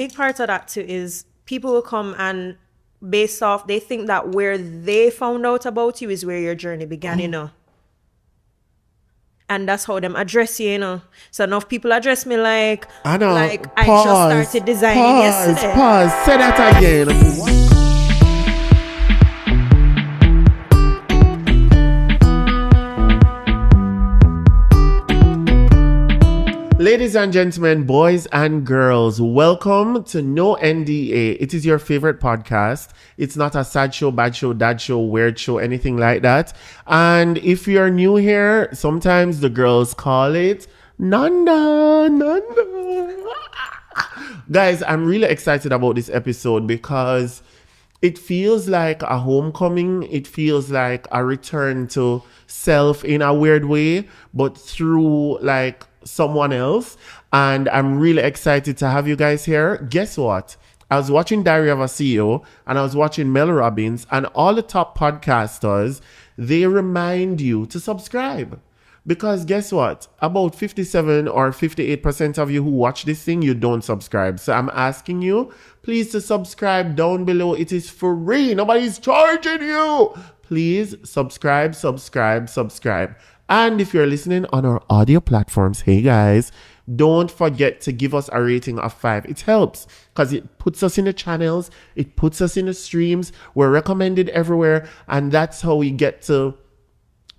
big part of that too is people will come and based off, they think that where they found out about you is where your journey began, you know. And that's how them address you, you know. So enough people address me like, I know. I just started designing yesterday. Pause. Say that again. Ladies and gentlemen, boys and girls, welcome to No NDA. It is your favorite podcast. It's not a sad show, bad show, dad show, weird show, anything like that. And if you're new here, sometimes the girls call it Nanda. Guys, I'm really excited about this episode because it feels like a homecoming. It feels like a return to self in a weird way, but through like someone else. And I'm really excited to have you guys here. Guess what? I was watching Diary of a CEO and I was watching Mel Robbins, and all the top podcasters, they remind you to subscribe. Because guess what? About 57 or 58% of you who watch this thing, you don't subscribe. So I'm asking you, please to subscribe down below. It is free. Nobody's charging you. Please subscribe. And if you're listening on our audio platforms, hey guys, don't forget to give us a rating of 5. It helps because it puts us in the channels. It puts us in the streams. We're recommended everywhere. And that's how we get to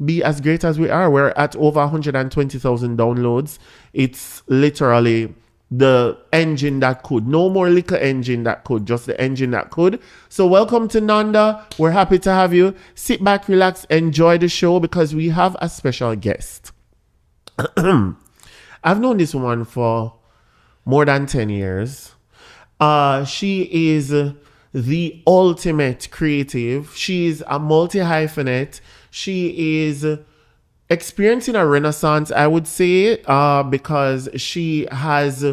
be as great as we are. We're at over 120,000 downloads. It's literally the engine that could. No more liquor engine that could, just the engine that could. So welcome to Nanda. We're happy to have you. Sit back, relax, enjoy the show because we have a special guest. I've known this woman for more than 10 years. She is the ultimate creative. She's a multi-hyphenate. She is experiencing a renaissance, I would say, because she has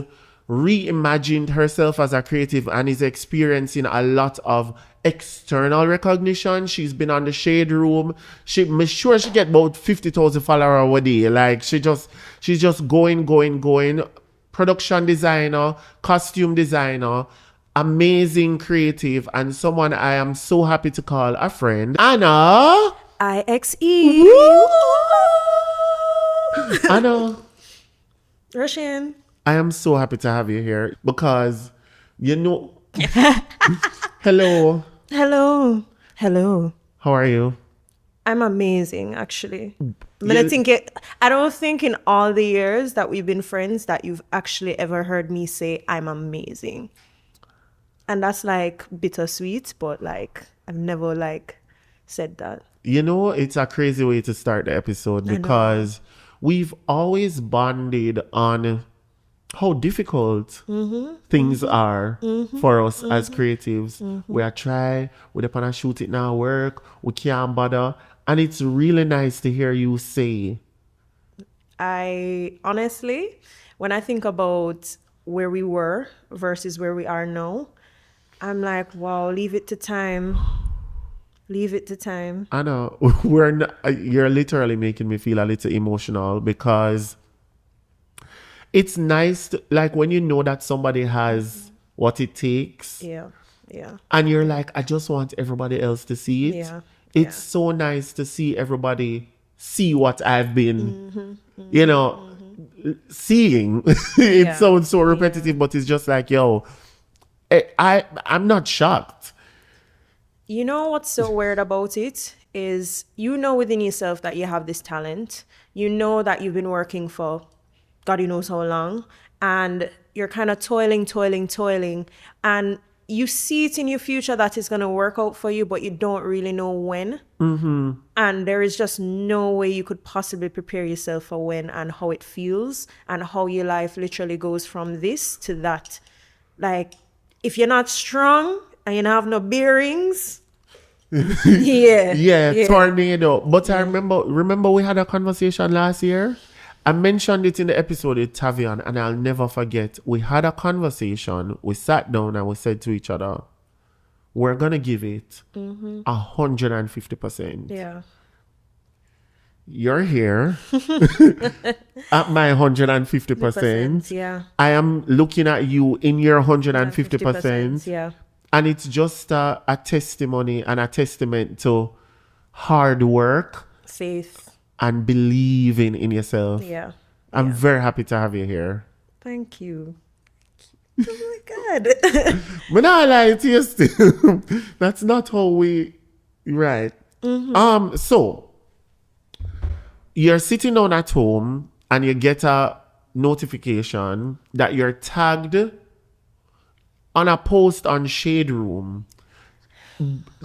reimagined herself as a creative and is experiencing a lot of external recognition. She's been on the Shade Room. I'm sure she get about 50,000 followers a day. Like she's just going. Production designer, costume designer, amazing creative, and someone I am so happy to call a friend, Anna. IXE. Anna. Russian. I am so happy to have you here because, you know, hello. How are you? I'm amazing, actually. I don't think in all the years that we've been friends that you've actually ever heard me say I'm amazing. And that's like bittersweet, but like I've never like said that. You know, it's a crazy way to start the episode because we've always bonded on how difficult things are for us as creatives. We are try, we're up and shoot it now, work, we can't bother. And it's really nice to hear you say. I honestly, when I think about where we were versus where we are now, I'm like, wow, leave it to time. I know. You're literally making me feel a little emotional because it's nice to, like when you know that somebody has what it takes. Yeah. And you're like, I just want everybody else to see it. Yeah. It's so nice to see everybody see what I've been, seeing. It sounds so repetitive, but it's just like, yo, I'm not shocked. You know what's so weird about it is you know within yourself that you have this talent. You know that you've been working for God knows how long. And you're kind of toiling. And you see it in your future that it's going to work out for you, but you don't really know when. And there is just no way you could possibly prepare yourself for when and how it feels and how your life literally goes from this to that. Like, if you're not strong and you don't have no bearings, tornado. But I remember we had a conversation last year. I mentioned it in the episode with Tavian, and I'll never forget. We had a conversation. We sat down and we said to each other, we're going to give it 150%. Yeah. you're here at my 150%. Yeah. I am looking at you in your 150%. Yeah. And it's just a testimony and a testament to hard work, Faith. and believing in yourself. Yeah. I'm very happy to have you here. Thank you. Oh my God. But I lie to you still. That's not how we... Right. So, you're sitting down at home and you get a notification that you're tagged on a post on Shade Room.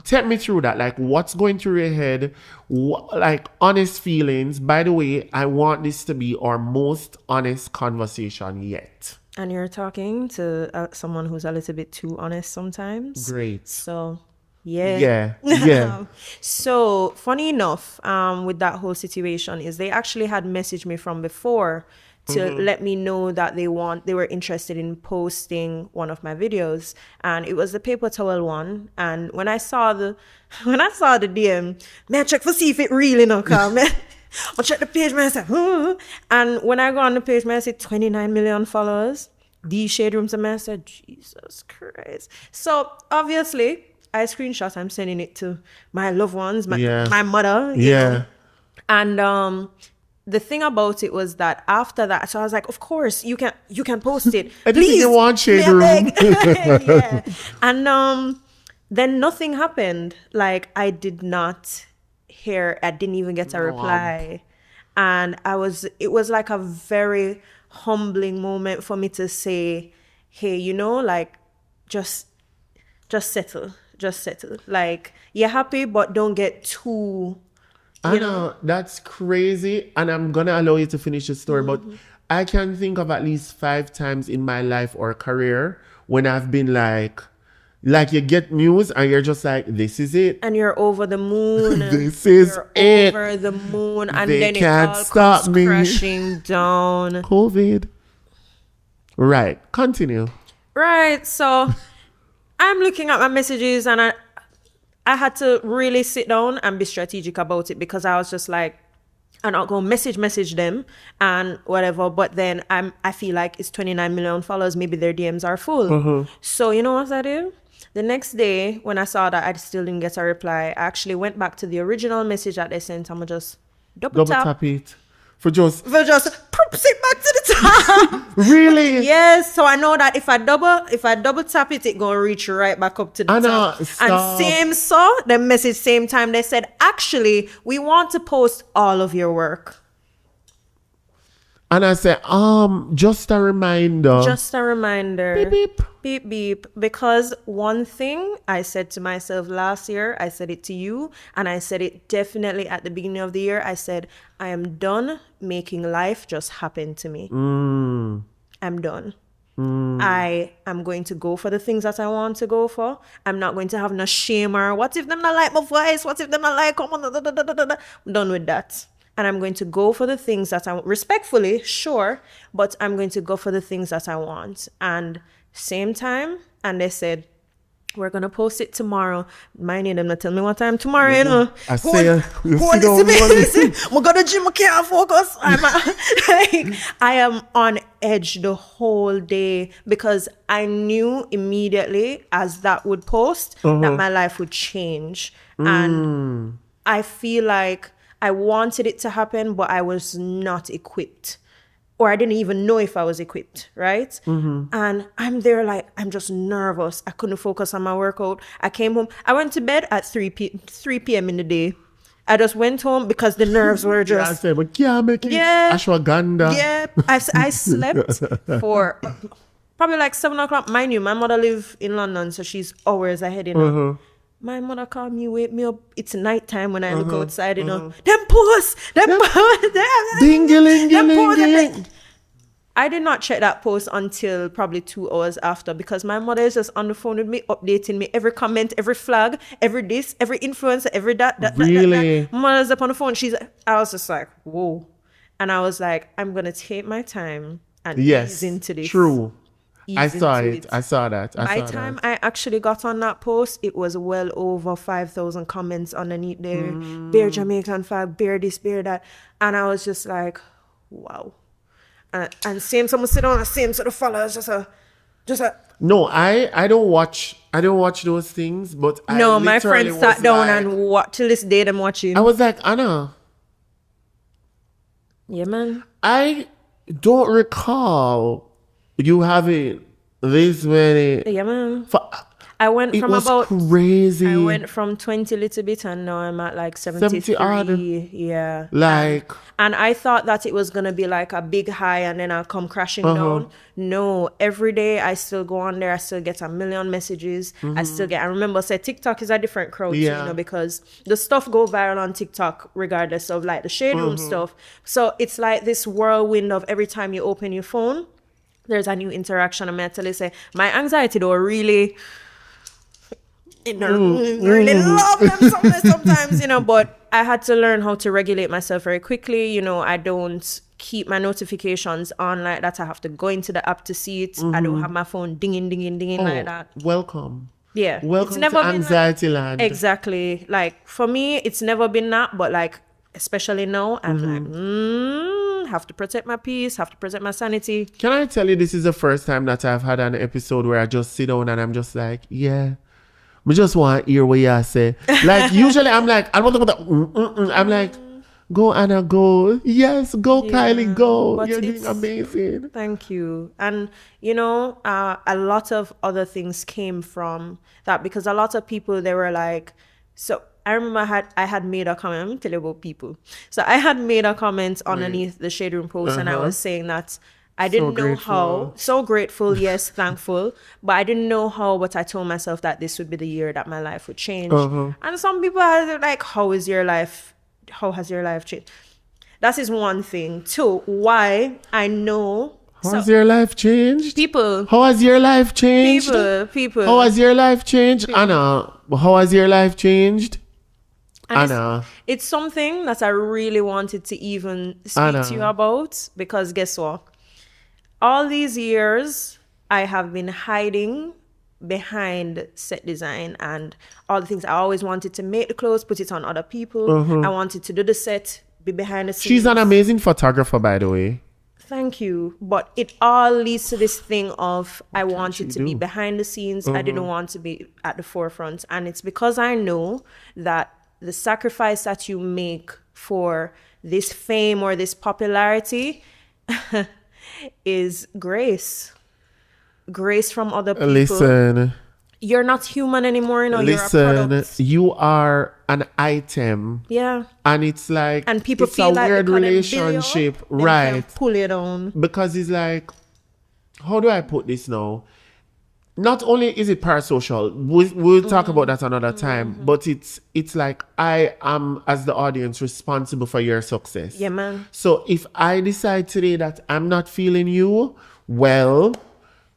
Take me through that. Like, what's going through your head? Like, honest feelings. By the way, I want this to be our most honest conversation yet. And you're talking to someone who's a little bit too honest sometimes. Great. So, yeah. So, funny enough, with that whole situation is they actually had messaged me from before to let me know that they were interested in posting one of my videos, and it was the paper towel one. And when I saw the DM, man, check for see if it really no come. I check the page, man, I said, and when I go on the page, man, I see 29 million followers. These Shade Rooms, and I said, Jesus Christ. So obviously, I screenshot. I'm sending it to my loved ones, my mother. You know? And the thing about it was that after that, so I was like, of course you can post it. I didn't even want Shade Room. Yeah. And then nothing happened. Like, I didn't even get a reply. And it was like a very humbling moment for me to say, hey, like, just settle. Like, you're happy, but don't get too, I know, that's crazy. And I'm going to allow you to finish the story, but I can think of at least 5 times in my life or career when I've been like you get news and you're just like, this is it. And you're over the moon. This is it. Over the moon. And they then can't it all stop comes me. crashing down. COVID. Right. Continue. Right. So I'm looking at my messages, and I had to really sit down and be strategic about it, because I was just like, I'm not going to message them and whatever. But then I feel like it's 29 million followers. Maybe their DMs are full. So you know what I did? The next day, when I saw that I still didn't get a reply, I actually went back to the original message that they sent. I'm just double tap it. For just poops it back to the top. Really? Yes. So I know that if I double tap it, it's gonna reach right back up to the top. And the message same time they said, actually, we want to post all of your work. And I said, just a reminder. Beep, beep. Beep, beep. Because one thing I said to myself last year, I said it to you, and I said it definitely at the beginning of the year. I said, I am done making life just happen to me. I'm done. I am going to go for the things that I want to go for. I'm not going to have no shame or what if them not like my voice? What if them not like, come on, I'm done with that. And I'm going to go for the things that I want, respectfully, sure, but I'm going to go for the things that I want. And same time, and they said, we're going to post it tomorrow. Minding them to tell me what time tomorrow, you know. I say, I'm going to the gym, I can't focus. I am on edge the whole day, because I knew immediately as that would post that my life would change. And I feel like I wanted it to happen, but I was not equipped. Or I didn't even know if I was equipped, right? And I'm there like, I'm just nervous. I couldn't focus on my workout. I came home. I went to bed at 3 p.m. in the day. I just went home because the nerves were just... I said, but can't make it. Yeah. Ashwagandha. Yeah. I slept for probably like 7 o'clock. Mind you, my mother lives in London, so she's hours ahead, you know. My mother called me, wake me up. It's nighttime when I look outside, you know. Them posts! Ding-a-ling-a-ling-a-ling. I did not check that post until probably 2 hours after, because my mother is just on the phone with me, updating me. Every comment, every flag, every this, every influencer, every that. Really? My mother's up on the phone. I was just like, whoa. And I was like, I'm going to take my time and ease into this. True. I ease saw into it. it. I saw that. By the time I actually got on that post, it was well over 5,000 comments underneath there. Bear Jamaican flag, bear this, bear that. And I was just like, wow. And same, someone sit on the same sort of followers, just a. No, I don't watch those things, but No, I my literally friend sat was down like, and watched till this day, them watching. I was like, Anna, Yeah, man. I don't recall you having this many. Yeah, man. For, I went it from was about crazy. I went from 20 little bit and now I'm at like 70 odd. 73. Yeah. Like, And I thought that it was going to be like a big high and then I'll come crashing down. No, every day I still go on there. I still get a million messages. I still get, I remember say TikTok is a different crowd, too, Yeah. you know, because the stuff go viral on TikTok regardless of like the shade room stuff. So it's like this whirlwind of every time you open your phone, there's a new interaction. I'm mentally say, my anxiety though really... really love them sometimes, you know, but I had to learn how to regulate myself very quickly. You know, I don't keep my notifications on like that. I have to go into the app to see it. I don't have my phone dinging like that. Welcome. Yeah. Welcome to anxiety land. Exactly. Like for me, it's never been that, but like, especially now, I'm like, have to protect my peace, have to protect my sanity. Can I tell you, this is the first time that I've had an episode where I just sit down and I'm just like, yeah. I just want to hear what you say. Like, usually I'm like, I'm like, go Anna, go. Yes, go Kylie, go. But You're doing amazing. Thank you. And, you know, a lot of other things came from that because a lot of people, they were like, so I remember I had made a comment. Let me tell you about people. So I had made a comment underneath the Shade Room post and I was saying that I didn't know how, so grateful, yes, thankful, but I didn't know how, but I told myself that this would be the year that my life would change. And some people are like, how has your life changed? That is one thing. Two, why I know. How has your life changed? People. How has your life changed? People. How has your life changed? Anna, how has your life changed? And Anna. It's something that I really wanted to even speak to you about because guess what? All these years, I have been hiding behind set design and all the things. I always wanted to make the clothes, put it on other people. I wanted to do the set, be behind the scenes. She's an amazing photographer, by the way. Thank you. But it all leads to this thing of I wanted to be behind the scenes. I didn't want to be at the forefront. And it's because I know that the sacrifice that you make for this fame or this popularity is grace from other people. Listen, you're not human anymore, you know. listen, you're a product. you are an item. Yeah. And it's like, and people it's feel a like weird because relationship, they can right? pull it on. Because it's like, how do I put this now? Not only is it parasocial, we'll talk about that another time, but it's like I am, as the audience, responsible for your success. Yeah, man. So if I decide today that I'm not feeling you, well,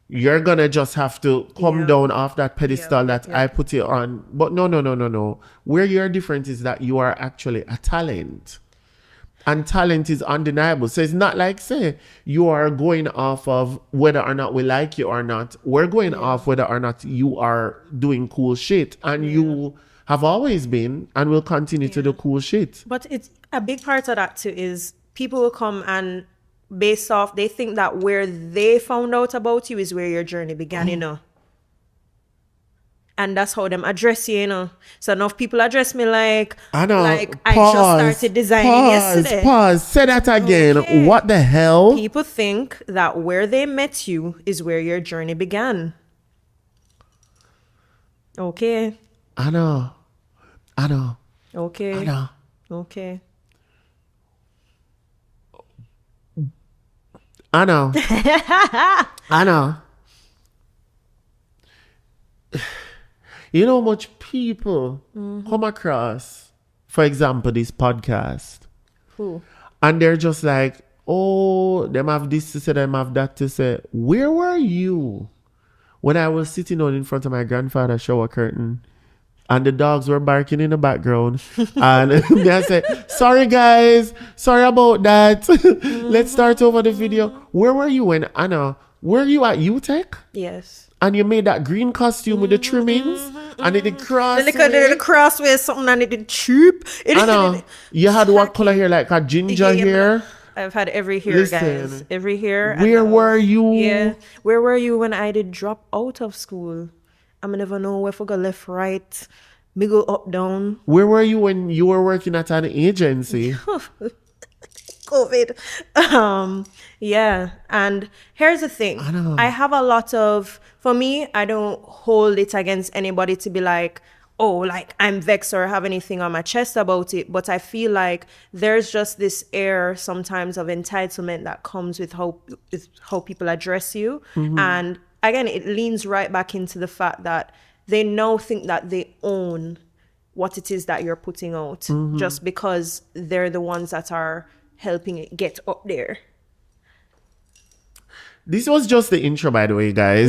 you're gonna just have to come down off that pedestal that I put you on. But no. Where you're different is that you are actually a talent. And talent is undeniable. So it's not like, say, you are going off of whether or not we like you or not. We're going off whether or not you are doing cool shit. And you have always been and will continue to do cool shit. But it's a big part of that too is people will come and based off, they think that where they found out about you is where your journey began, you know. And that's how them address you, you know. So enough people address me like, I know. Like I just started designing yesterday. Pause. Say that again. Okay. What the hell? People think that where they met you is where your journey began. Okay. I know. Okay. I know. Okay. I know. I know. You know how much people come across, for example, this podcast. Who? And they're just like, oh, them have this to say, them have that to say. Where were you when I was sitting on in front of my grandfather's shower curtain and the dogs were barking in the background? And I said, sorry guys, sorry about that. Let's start over the video. Where were you when Were you at UTech? Yes. And you made that green costume with the trimmings? And it did cross. Then they did a crossway something and it did cheap. I know. You had what color hair? Like a ginger hair? I've had every hair, guys. Every hair. Where were you? Yeah. Where were you when I did drop out of school? I never know where I go left, right, me go up, down. Where were you when you were working at an agency? COVID. Yeah. And here's the thing. I have a lot of, for me, I don't hold it against anybody to be like, oh, like I'm vexed or have anything on my chest about it. But I feel like there's just this air sometimes of entitlement that comes with how people address you. And again, it leans right back into the fact that they now think that they own what it is that you're putting out just because they're the ones that are helping it get up there. This was just the intro, by the way, guys.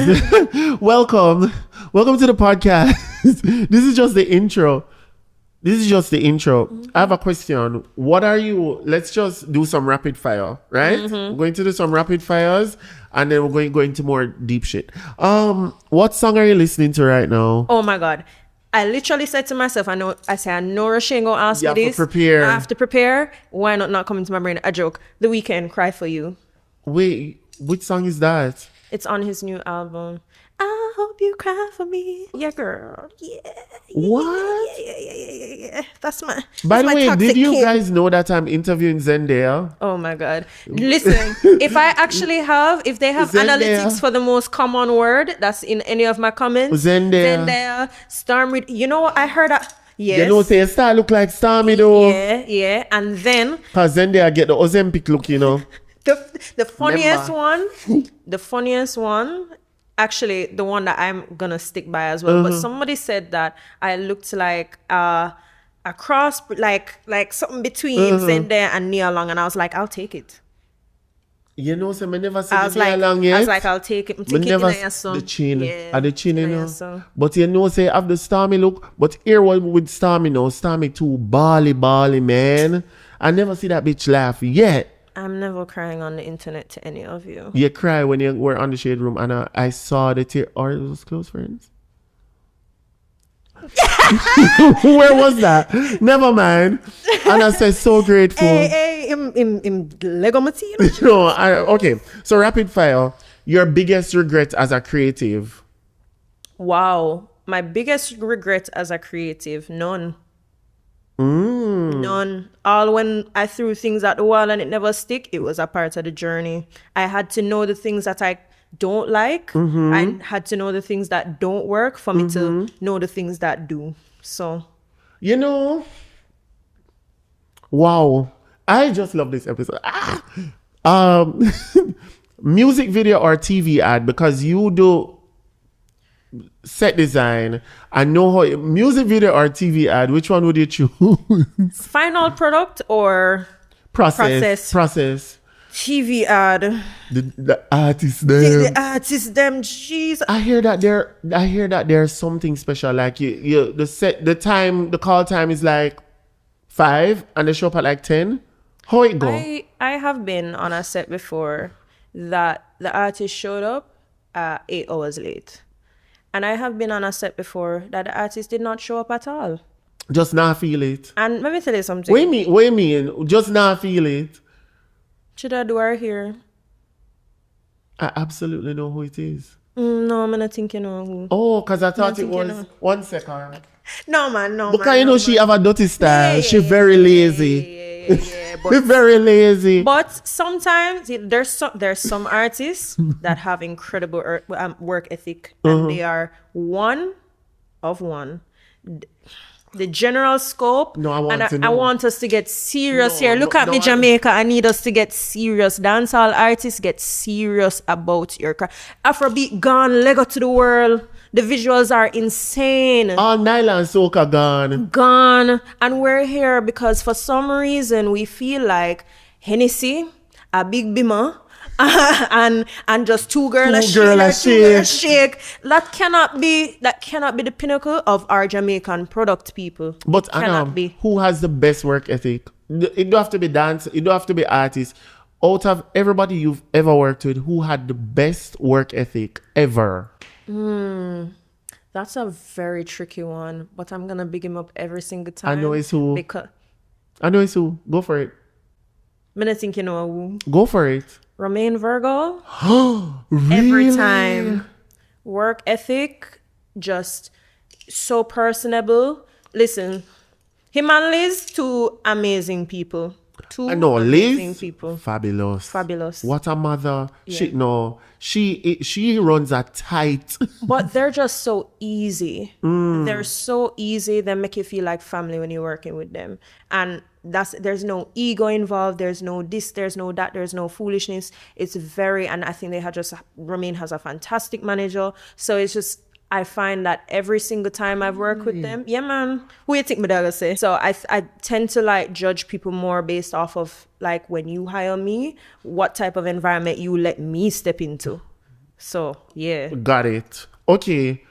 Welcome to the podcast. This is just the intro. I have a question. What are you? Let's just do some rapid fire, right? We're going to do some rapid fires, and then we're going to go into more deep shit. What song are you listening to right now? Oh my God. I literally said to myself, I know Roshane gonna ask me this. Prepare. I have to prepare. Why not coming to my brain? A joke. The Weeknd, Cry For You. Wait, which song is that? It's on his new album. I hope you cry for me. Yeah, girl. Yeah. What? Yeah. That's my By the way, did you kid. guys know that I'm interviewing Zendaya? Oh my God. Listen, if they have Zendaya. analytics for the most common word that's in any of my comments, Zendaya, Stormy, you know what I heard that? Yes. You know, say Star look like Stormy though. Yeah. And then Cause Zendaya get the Ozempic look, you know. the funniest one, actually the one that I'm gonna stick by as well. But somebody said that I looked like a cross, like something between Zendaya and Nia Long, and I was like, I'll take it. You know, so I never I said Nia Long yet. I was like, I'll take it. I never the chin, the chin, you know. But you know, say have the Stormy look. But here one with Stormy now, Stormy too bally, man. I never see that bitch laugh yet. I'm never crying on the internet to any of you. You cry when you were on the shade room, and I saw the tear. Or it was close friends. Where was that? Never mind. And I said, so grateful. Hey, in Lego material. No, okay. So rapid fire. Your biggest regret as a creative? Wow, my biggest regret as a creative, none. None. All when I threw things at the wall and it never stick, it was a part of the journey. I had to know the things that I don't like. I had to know the things that don't work for me to know the things that do. So, you know, wow, I just love this episode. Music video or TV ad, because you do set design. I know how music video or TV ad. Which one would you choose? Final product or process? TV ad. The artist them. The artist them. Jeez. I hear that there's something special. Like you the call time is like 5 and they show up at like 10. How it go? I have been on a set before that the artist showed up 8 hours late. And I have been on a set before that the artist did not show up at all. Just not feel it. And let me tell you something. What do you mean? Just not feel it. Should I do her here? I absolutely know who it is. No, I'm not thinking of who. Oh, because I thought it was... 1 second. No, man. Because you know she have a dirty style. Yeah, She very lazy. Yeah. She's very lazy. But sometimes there's some artists that have incredible work ethic, and they are one of one. The general scope. No, I want to know. I want us to get serious here. Look at me, Jamaica. I need us to get serious. Dancehall artists, get serious about your craft. Afrobeat gone, Lego to the world. The visuals are insane. All nylon soca Gone. And we're here because for some reason we feel like Hennessy, a big bimmer, and just two girls shake. That cannot be the pinnacle of our Jamaican product, people. But Anna, who has the best work ethic? It don't have to be dance. It don't have to be artist. out of everybody you've ever worked with, who had the best work ethic ever? That's a very tricky one, but I'm gonna big him up every single time. I know it's who. Because Go for it. I'm not thinking who. Go for it. Romain Virgo. Really? Every time. Work ethic, just so personable. Listen, him and Liz, two amazing people. I know amazing Liz, people. fabulous. What a mother. She runs a tight. But they're just so easy. They're so easy. They make you feel like family when you're working with them. And there's no ego involved. There's no this, there's no that, there's no foolishness. It's and I think Romain has a fantastic manager. So it's just, I find that every single time I've worked with them, yeah, man, who you think my dog say? So I tend to like judge people more based off of like when you hire me, what type of environment you let me step into. So yeah. Got it. Okay.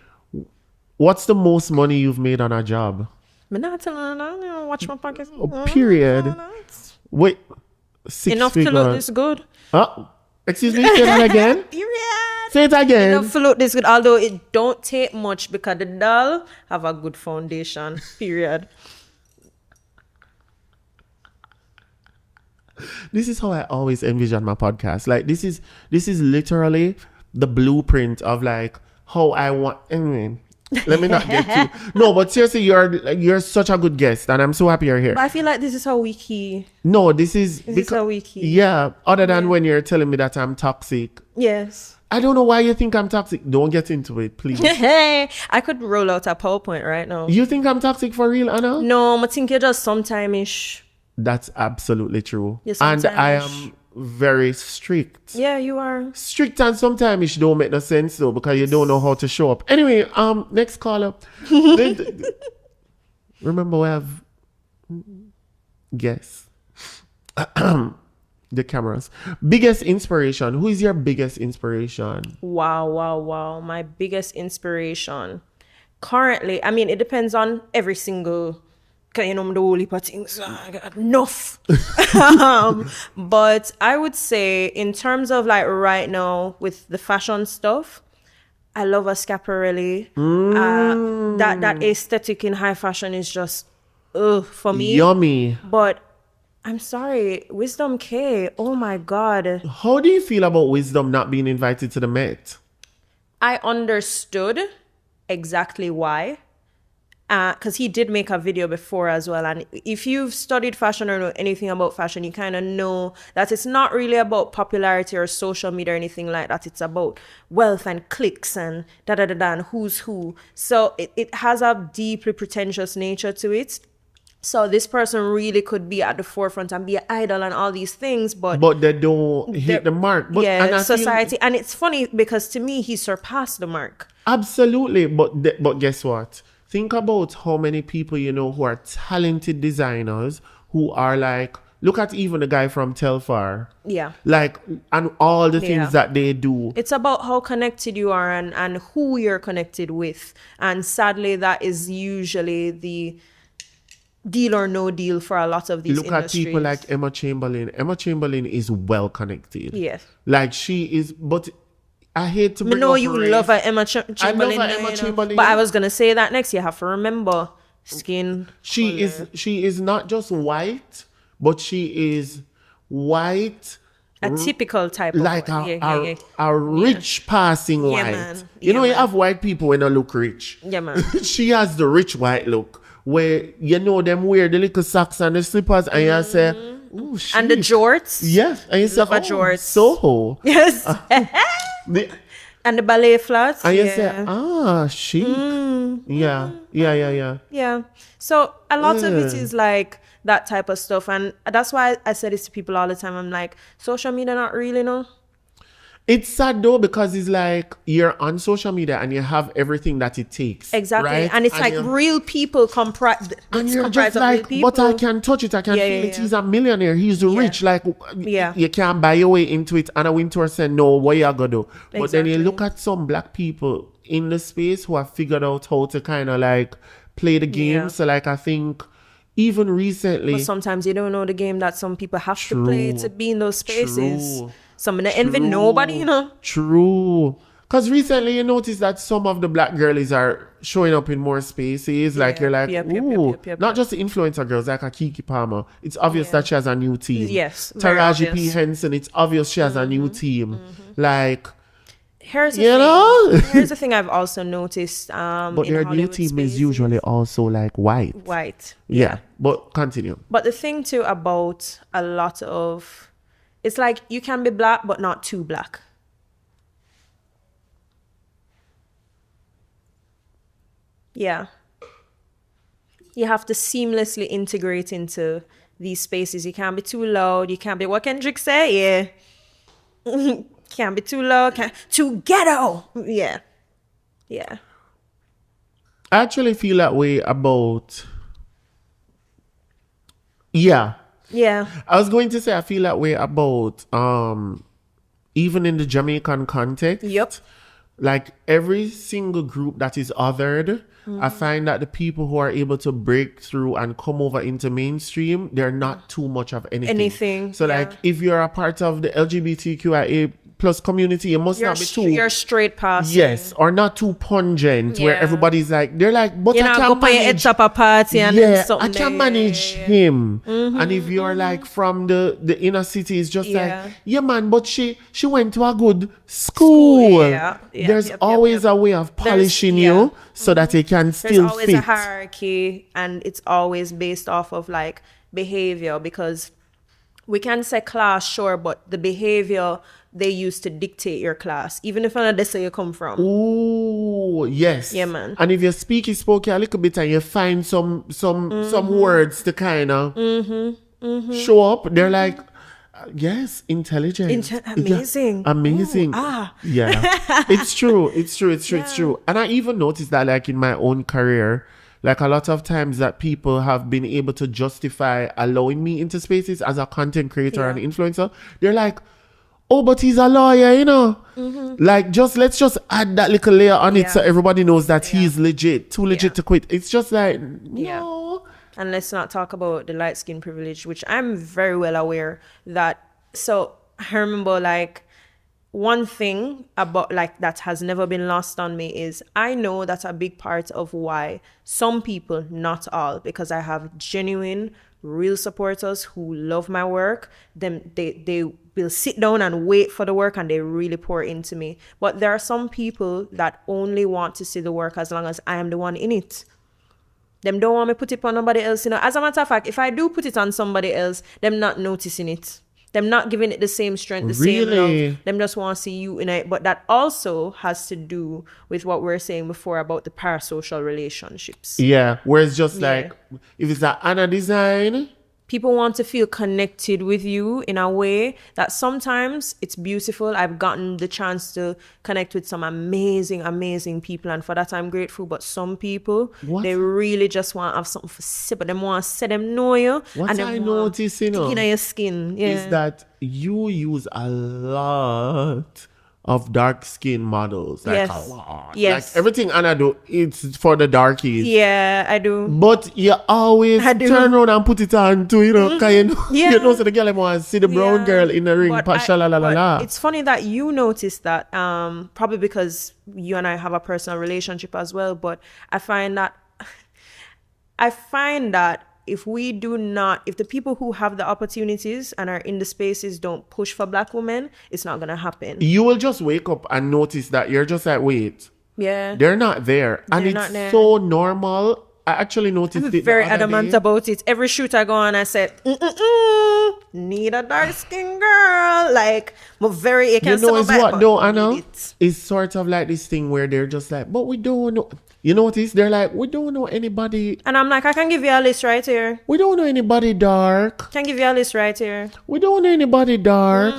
What's the most money you've made on a job? I'm not telling you, watch my pockets. Period. Wait. 6 Enough to look this good. Excuse me, say that again. Period. Say it again. Enough to look this good, although it don't take much because the doll have a good foundation. Period. This is how I always envision my podcast. Like this is literally the blueprint of like how I want. Anyway, let me not get too. No, but seriously, you're such a good guest, and I'm so happy you're here. But I feel like this is how we key. No, this is how we key. Yeah. Other than when you're telling me that I'm toxic. Yes. I don't know why you think I'm toxic. Don't get into it, please. I could roll out a PowerPoint right now. You think I'm toxic for real, Anna? No, I think you're just sometime-ish. That's absolutely true. Yes, and I am very strict. Yeah, you are. Strict and sometimes it don't make no sense though because you don't know how to show up. Anyway, next caller. Remember we have guess. The cameras. Biggest inspiration. Who is your biggest inspiration? Wow. My biggest inspiration. Currently, I mean, it depends on every single, because you know, I'm the whole heap of things. I got enough. But I would say in terms of like right now with the fashion stuff, I love a Schiaparelli. That aesthetic in high fashion is just, for me. Yummy. But I'm sorry, Wisdom K. Oh my God. How do you feel about Wisdom not being invited to the Met? I understood exactly why. Because he did make a video before as well. And if you've studied fashion or know anything about fashion, you kind of know that it's not really about popularity or social media or anything like that. It's about wealth and clicks and da-da-da-da and who's who. So it has a deeply pretentious nature to it. So this person really could be at the forefront and be an idol and all these things, but they don't hit the mark. But, yeah, society. And it's funny because to me, he surpassed the mark. Absolutely. But guess what? Think about how many people you know who are talented designers who are like, look at even the guy from Telfar. Yeah. Like, and all the things that they do. It's about how connected you are and who you're connected with. And sadly, that is usually the deal or no deal for a lot of these industries. Look at people like Emma Chamberlain. Emma Chamberlain is well connected. Yes. Like she is, but I hate to bring up you race. Love her Emma Chamberlain. I love her Emma Chamberlain. But I was gonna say that next. You have to remember skin. She is not just white, but she is white. A typical type like of white. A rich passing white. Man. You know, you have white people when they look rich. Yeah, man. She has the rich white look. Where you know them wear the little socks and the slippers and you say, ooh, shit. And the jorts. Yes. And you say, jorts. Soho. Yes. And the ballet flats. And you say, chic. Yeah. So a lot of it is like that type of stuff. And that's why I say this to people all the time. I'm like, social media not really, no. It's sad though because it's like you're on social media and you have everything that it takes. Exactly. Right? And it's like real people comprise. And you're just like, but I can touch it. I can feel it. He's a millionaire. He's rich. Like, you can't buy your way into it. And a winter say, no, what you gonna do? Exactly. But then you look at some black people in the space who have figured out how to kind of like play the game. So like, I think even recently. But sometimes you don't know the game that some people have to play to be in those spaces. True. Some of the envy nobody, you know. True. Because recently you notice that some of the black girlies are showing up in more spaces. Like you're like, not just the influencer girls, like a Kiki Palmer. It's obvious that she has a new team. Yes. Very Taraji P. obvious. Henson, it's obvious she has a new team. Like, Here's the you thing. know? Here's the thing I've also noticed. But in their new Hollywood team spaces. is usually also like white. White. Yeah. But continue. But the thing too about a lot of, it's like you can be black but not too black. Yeah. You have to seamlessly integrate into these spaces. You can't be too loud. You can't be, what Kendrick say? Yeah. Can't be too loud. Too ghetto. Yeah. Yeah. I actually feel that way about... Yeah. Yeah. I was going to say I feel that way about even in the Jamaican context. Yep. Like every single group that is othered, I find that the people who are able to break through and come over into mainstream, they're not too much of anything. So like if you're a part of the LGBTQIA plus community, you must not be too... You're straight past. Yes, or not too pungent where everybody's like, they're like, but I can manage... Go a party and I can manage him. And if you're like from the inner city, it's just like, yeah man, but she went to a good school. There's always a way of polishing you so that it can still There's always fit. a hierarchy, and it's always based off of like behavior, because we can say class, sure, but the behavior they use to dictate your class, even if another say you come from. Ooh, yes. Yeah, man. And if you spoke a little bit and you find some words to kind of show up, they're like, yes, intelligent. Amazing. Yeah, amazing. Ooh, Yeah. It's true. It's true. And I even noticed that like in my own career, like a lot of times that people have been able to justify allowing me into spaces as a content creator and influencer. They're like, oh, but he's a lawyer, you know. Like, let's just add that little layer on it so everybody knows that he's legit, too legit to quit. It's just like, no. And let's not talk about the light skin privilege, which I'm very well aware that. So I remember like one thing about like that has never been lost on me is I know that's a big part of why some people, not all, because I have genuine, real supporters who love my work. They will sit down and wait for the work and they really pour into me. But there are some people that only want to see the work as long as I am the one in it. Them don't want me put it on nobody else. You know, as a matter of fact, if I do put it on somebody else, them not noticing it. Them not giving it the same strength, the same love. Them just want to see you in it. But that also has to do with what we were saying before about the parasocial relationships. Yeah, where it's just like, if it's an Anna design, people want to feel connected with you in a way that sometimes it's beautiful. I've gotten the chance to connect with some amazing, amazing people, and for that I'm grateful. But some people, they really just want to have something for sip, but they want to say them know you. What and I notice, you know, in your skin is that you use a lot of dark skin models. Like a lot. Yes. Like everything Anna do, it's for the darkies. Yeah, I do. But you always turn around and put it on too, you know, because you know, so the girl want to see the brown girl in the ring. But it's funny that you noticed that, probably because you and I have a personal relationship as well. But I find that if the people who have the opportunities and are in the spaces don't push for black women, it's not going to happen. You will just wake up and notice that you're just like, wait. Yeah. They're not there. And it's so normal. I actually noticed it. Very adamant about it. Every shoot I go on, I said, need a dark skin girl. Like, I'm very, you know, it's what though, Anna? It's sort of like this thing where they're just like, but we don't know. You know what it is? They're like, we don't know anybody. And I'm like, I can give you a list right here. We don't know anybody dark. Can give you a list right here. We don't know anybody dark.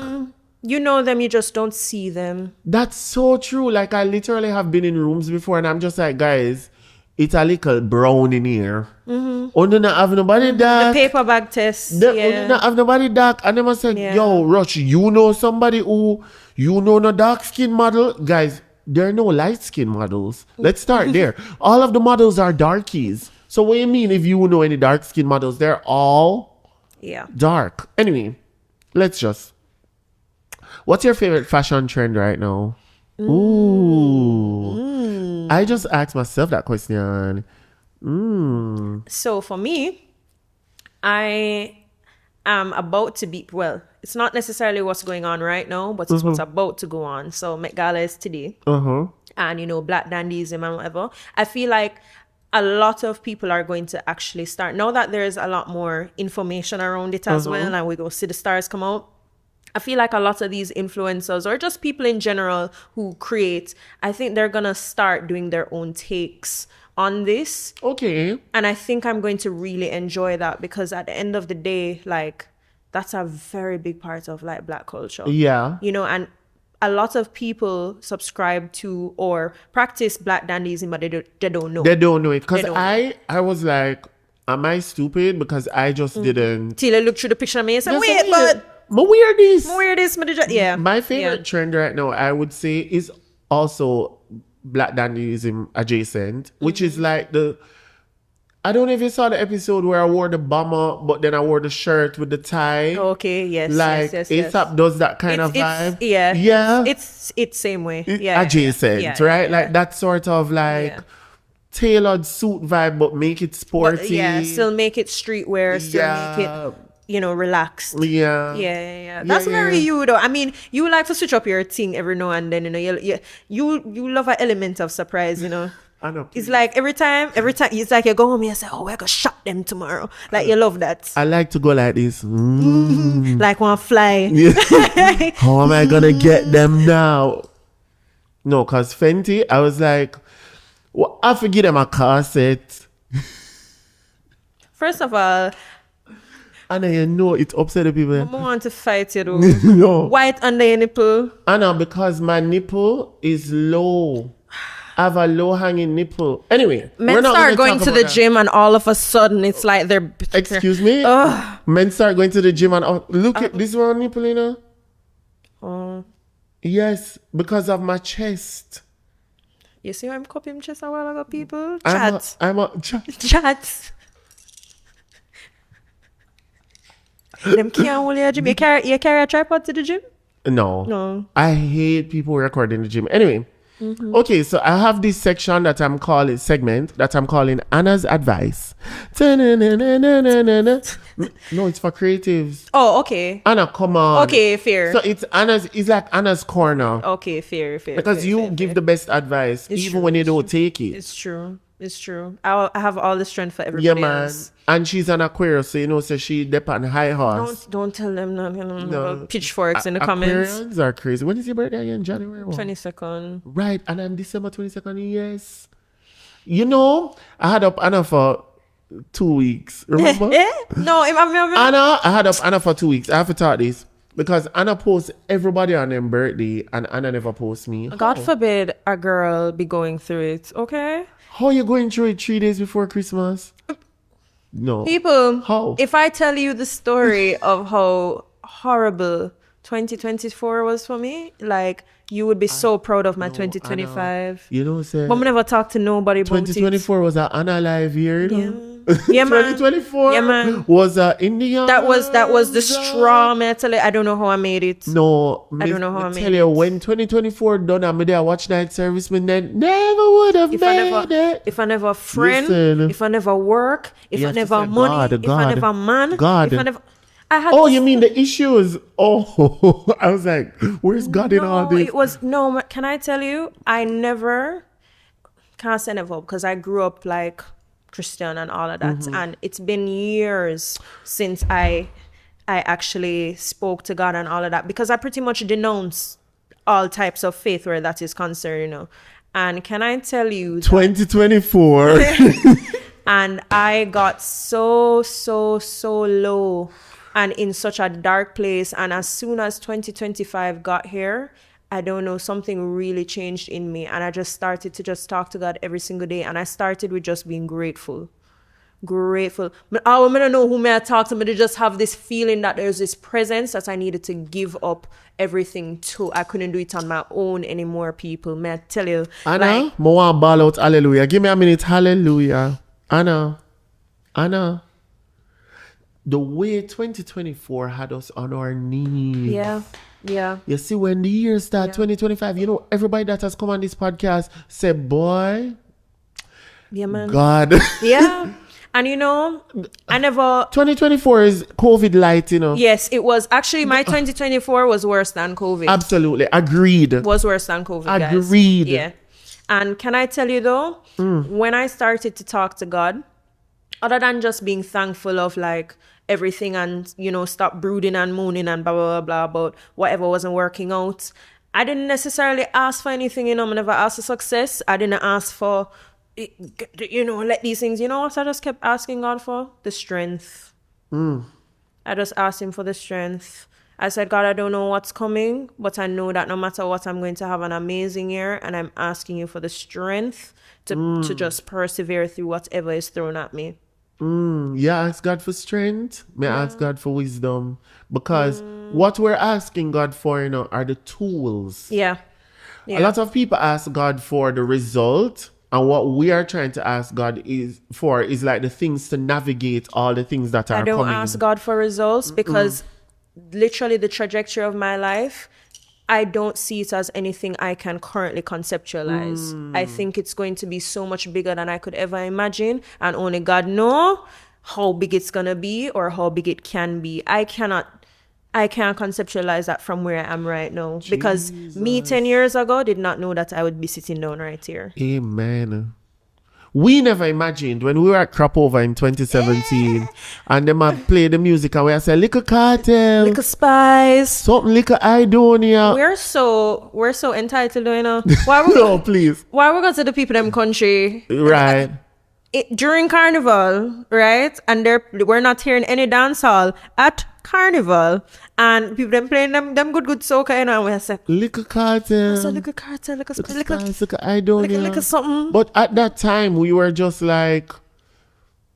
You know them, you just don't see them. That's so true. Like, I literally have been in rooms before and I'm just like, guys, it's a little brown in here. Oh, do not have nobody dark. The paper bag test. Do not have nobody dark. And they must say, yo, Rush, you know somebody who, you know no dark skin model? Guys, there are no light skin models. Let's start there. All of the models are darkies. So what do you mean if you know any dark skin models? They're all Yeah. dark. Anyway, let's just. What's your favorite fashion trend right now? Ooh. I just asked myself that question. So for me, I am about to be, well, it's not necessarily what's going on right now, but it's what's about to go on. So Met Gala is today. And, you know, Black Dandyism and whatever. I feel like a lot of people are going to actually start, now that there's a lot more information around it as well, and we go see the stars come out. I feel like a lot of these influencers or just people in general who create, I think they're going to start doing their own takes on this. Okay. And I think I'm going to really enjoy that because at the end of the day, like, that's a very big part of like Black culture. Yeah. You know, and a lot of people subscribe to or practice Black Dandyism, but they don't know. They don't know it. Because They don't I was like, am I stupid? Because I just didn't. Till I look through the picture of me and say, Just wait, say, but but wear this. where this? Yeah. My favorite trend right now, I would say, is also Black Dandyism adjacent, which is like I don't know if you saw the episode where I wore the bomber, but then I wore the shirt with the tie. Okay, yes, like yes. ASAP does that kind of vibe. Yeah. It's same way. Yeah. Adjacent, right? Like that sort of like tailored suit vibe, but make it sporty. But still make it streetwear, still make it, you know, relaxed. Yeah. That's very you though. I mean, you like to switch up your thing every now and then, you know. You love an element of surprise, you know. I know. It's like every time it's like you go home and you say, oh, we're gonna shot them tomorrow. Like you love that. I like to go like this. Like one fly. How am I gonna get them now? No, cause Fenty, I was like, well, I forget them a corset. First of all, Anna, you know it upset the people. I want to fight you though. No. White under your nipple. Anna, because my nipple is low. I have a low hanging nipple. Anyway, men start going to the gym and all of a sudden it's like they're... Excuse me? Men start going to the gym and look at this one nipple, you know? Yes, because of my chest. You see how I'm copying chest a while ago, people? I'm a Chat. Them can't hold your gym. You carry a tripod to the gym? No. I hate people recording the gym. Anyway. Okay, so I have this section that I'm calling Anna's Advice. No, it's for creatives. Oh, okay. Anna, come on. Okay, fair. So it's like Anna's corner. Okay, fair. Because you give the best advice, even when you don't take it. It's true. I have all the strength for everybody else. And she's an Aquarius, so you know, so she dep on high horse. Don't tell them no. Pitchforks in the comments. Aquarians are crazy. When is your birthday again? January 22nd. Right, and I'm December 22nd. Yes. You know, I had up Anna for 2 weeks. Remember? No, Anna, I had up Anna for 2 weeks. I have to talk this. Because Anna posts everybody on their birthday and Anna never posts me. God forbid a girl be going through it, okay? How are you going through it 3 days before Christmas? No. People, how? If I tell you the story of how horrible 2024 was for me, like, you would be so proud of my 2025. You know what I'm saying? But I never talked to nobody about 2024 was an unalive year, you know? Yeah, man. 2024 was India. That was the straw, man. I don't know how I made it. No, I don't know how I made tell you, when 2024 done, I'm there watch night service, man, then never would have made it. If I never friend, if I never work, if I never money, if I never man, if I never... you mean the issues? Oh, I was like, where's God in all this? Can I tell you? I never, can't say never, because I grew up like Christian and all of that. And it's been years since I actually spoke to God and all of that, because I pretty much denounce all types of faith where that is concerned, you know. And can I tell you 2024 and I got so low and in such a dark place. And as soon as 2025 got here, I don't know, something really changed in me. And I just started to just talk to God every single day. And I started with just being grateful. I don't know who may I talk to, but I just have this feeling that there's this presence that I needed to give up everything to. I couldn't do it on my own anymore, people. May I tell you? Anna, more ball out hallelujah. Give me a minute, hallelujah. Anna, the way 2024 had us on our knees. Yeah. Yeah. You see, when the year start, Yeah. 2025, everybody that has come on this podcast said, boy, Yeah, man. God. Yeah. And I never. 2024 is COVID light, Yes, it was. Actually, my 2024 was worse than COVID. Absolutely. Agreed. Was worse than COVID, guys. Agreed. Yeah. And can I tell you though, when I started to talk to God, other than just being thankful of like everything and, stop brooding and moaning and blah, blah, blah, blah about whatever wasn't working out, I didn't necessarily ask for anything, I never asked for success. I didn't ask for, let these things, what I just kept asking God for? The strength. I just asked him for the strength. I said, God, I don't know what's coming, but I know that no matter what, I'm going to have an amazing year, and I'm asking you for the strength to just persevere through whatever is thrown at me. Yeah, ask God for strength. May I ask God for wisdom? Because what we're asking God for, are the tools. Yeah. A lot of people ask God for the result, and what we are trying to ask God is like the things to navigate all the things that are coming. I don't ask God for results because literally the trajectory of my life, I don't see it as anything I can currently conceptualize. I think it's going to be so much bigger than I could ever imagine, and only God knows how big it's gonna be or how big it can be. I can't conceptualize that from where I am right now. Because me 10 years ago did not know that I would be sitting down right here. Amen. We never imagined when we were at Cropover in 2017 and them had played the music and we said, Little Cartel, Little Spice, something Little Idonia. We're so entitled, No, please. Why we go to the people in them country? Right. During Carnival, right? And we're not hearing any dance hall at Carnival. And people them playing them good soca, and we say, Little Cartel. Little Cartel, little Idonia. Little something. But at that time, we were just like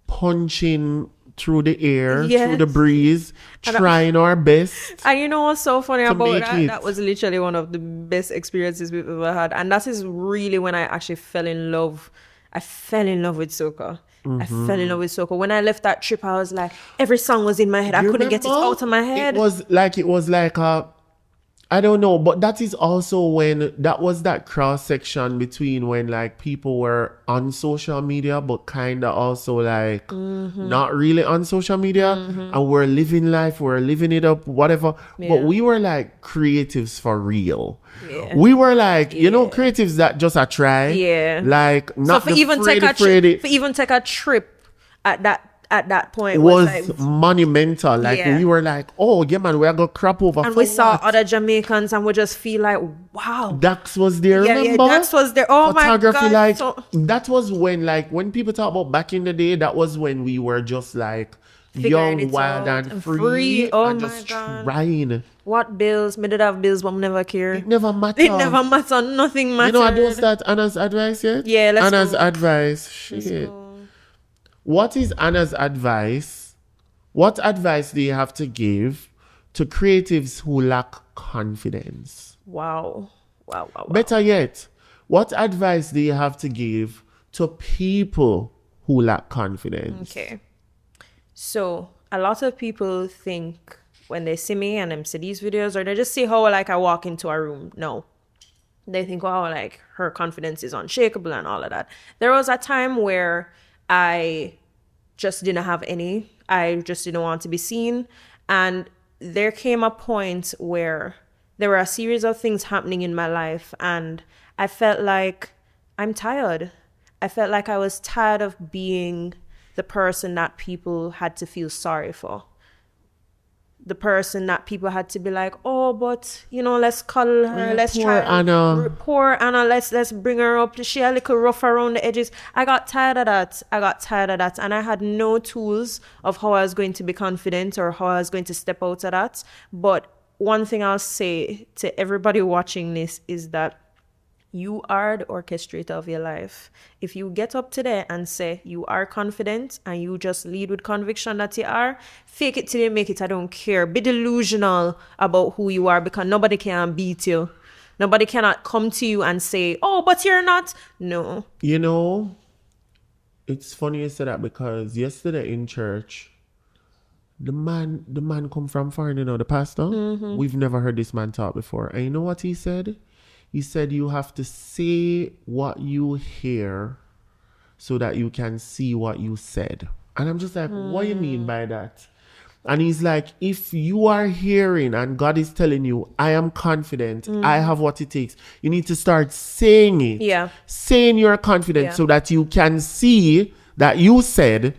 punching through the air, through the breeze, trying our best. And you know what's so funny about that? That was literally one of the best experiences we've ever had. And that is really when I actually fell in love. I fell in love with soca. I fell in love with soca. When I left that trip, I was like, every song was in my head. I couldn't get it out of my head. It was like I don't know, but that is also when that was that cross section between when like people were on social media, but kind of also like not really on social media, and we're living life, we're living it up, whatever. But we were like creatives for real. Yeah. We were like, creatives that just a try. Yeah. Like not so for even take a trip at that point was like, monumental. Like we were like, oh yeah man, we're gonna crop over. And we saw other Jamaicans and we just feel like, wow. Dax was there, remember? Yeah, Dax was there. Oh photography, my God. That was when people talk about back in the day, that was when we were just like young, wild and free. Oh and my just God. trying. What bills? Me did have bills, but I never care. It never mattered. Nothing mattered. I don't start Anna's advice yet? Yeah, let's Anna's go. advice. Shit. What is Anna's advice? What advice do you have to give to creatives who lack confidence? Wow. Better yet, what advice do you have to give to people who lack confidence? Okay. So, a lot of people think when they see me and them see these videos, or they just see how like I walk into a room. No. They think, wow, like her confidence is unshakable and all of that. There was a time where I just didn't have any. I just didn't want to be seen. And there came a point where there were a series of things happening in my life. And I felt like I'm tired. I felt like I was tired of being the person that people had to feel sorry for. The person that people had to be like, oh, but, let's cuddle her. Let's poor try. Anna. Poor Anna. Let's bring her up. She a little rough around the edges. I got tired of that. And I had no tools of how I was going to be confident or how I was going to step out of that. But one thing I'll say to everybody watching this is that you are the orchestrator of your life. If you get up today and say you are confident and you just lead with conviction that you are, fake it till you make it. I don't care. Be delusional about who you are because nobody can beat you. Nobody cannot come to you and say, oh, but you're not. No. It's funny you say that because yesterday in church, the man come from foreign, the pastor. We've never heard this man talk before. And you know what he said? He said you have to say what you hear so that you can see what you said. And I'm just like, what do you mean by that? And he's like, if you are hearing and God is telling you, I am confident, I have what it takes, you need to start saying it. Yeah. Saying you're confident so that you can see that you said,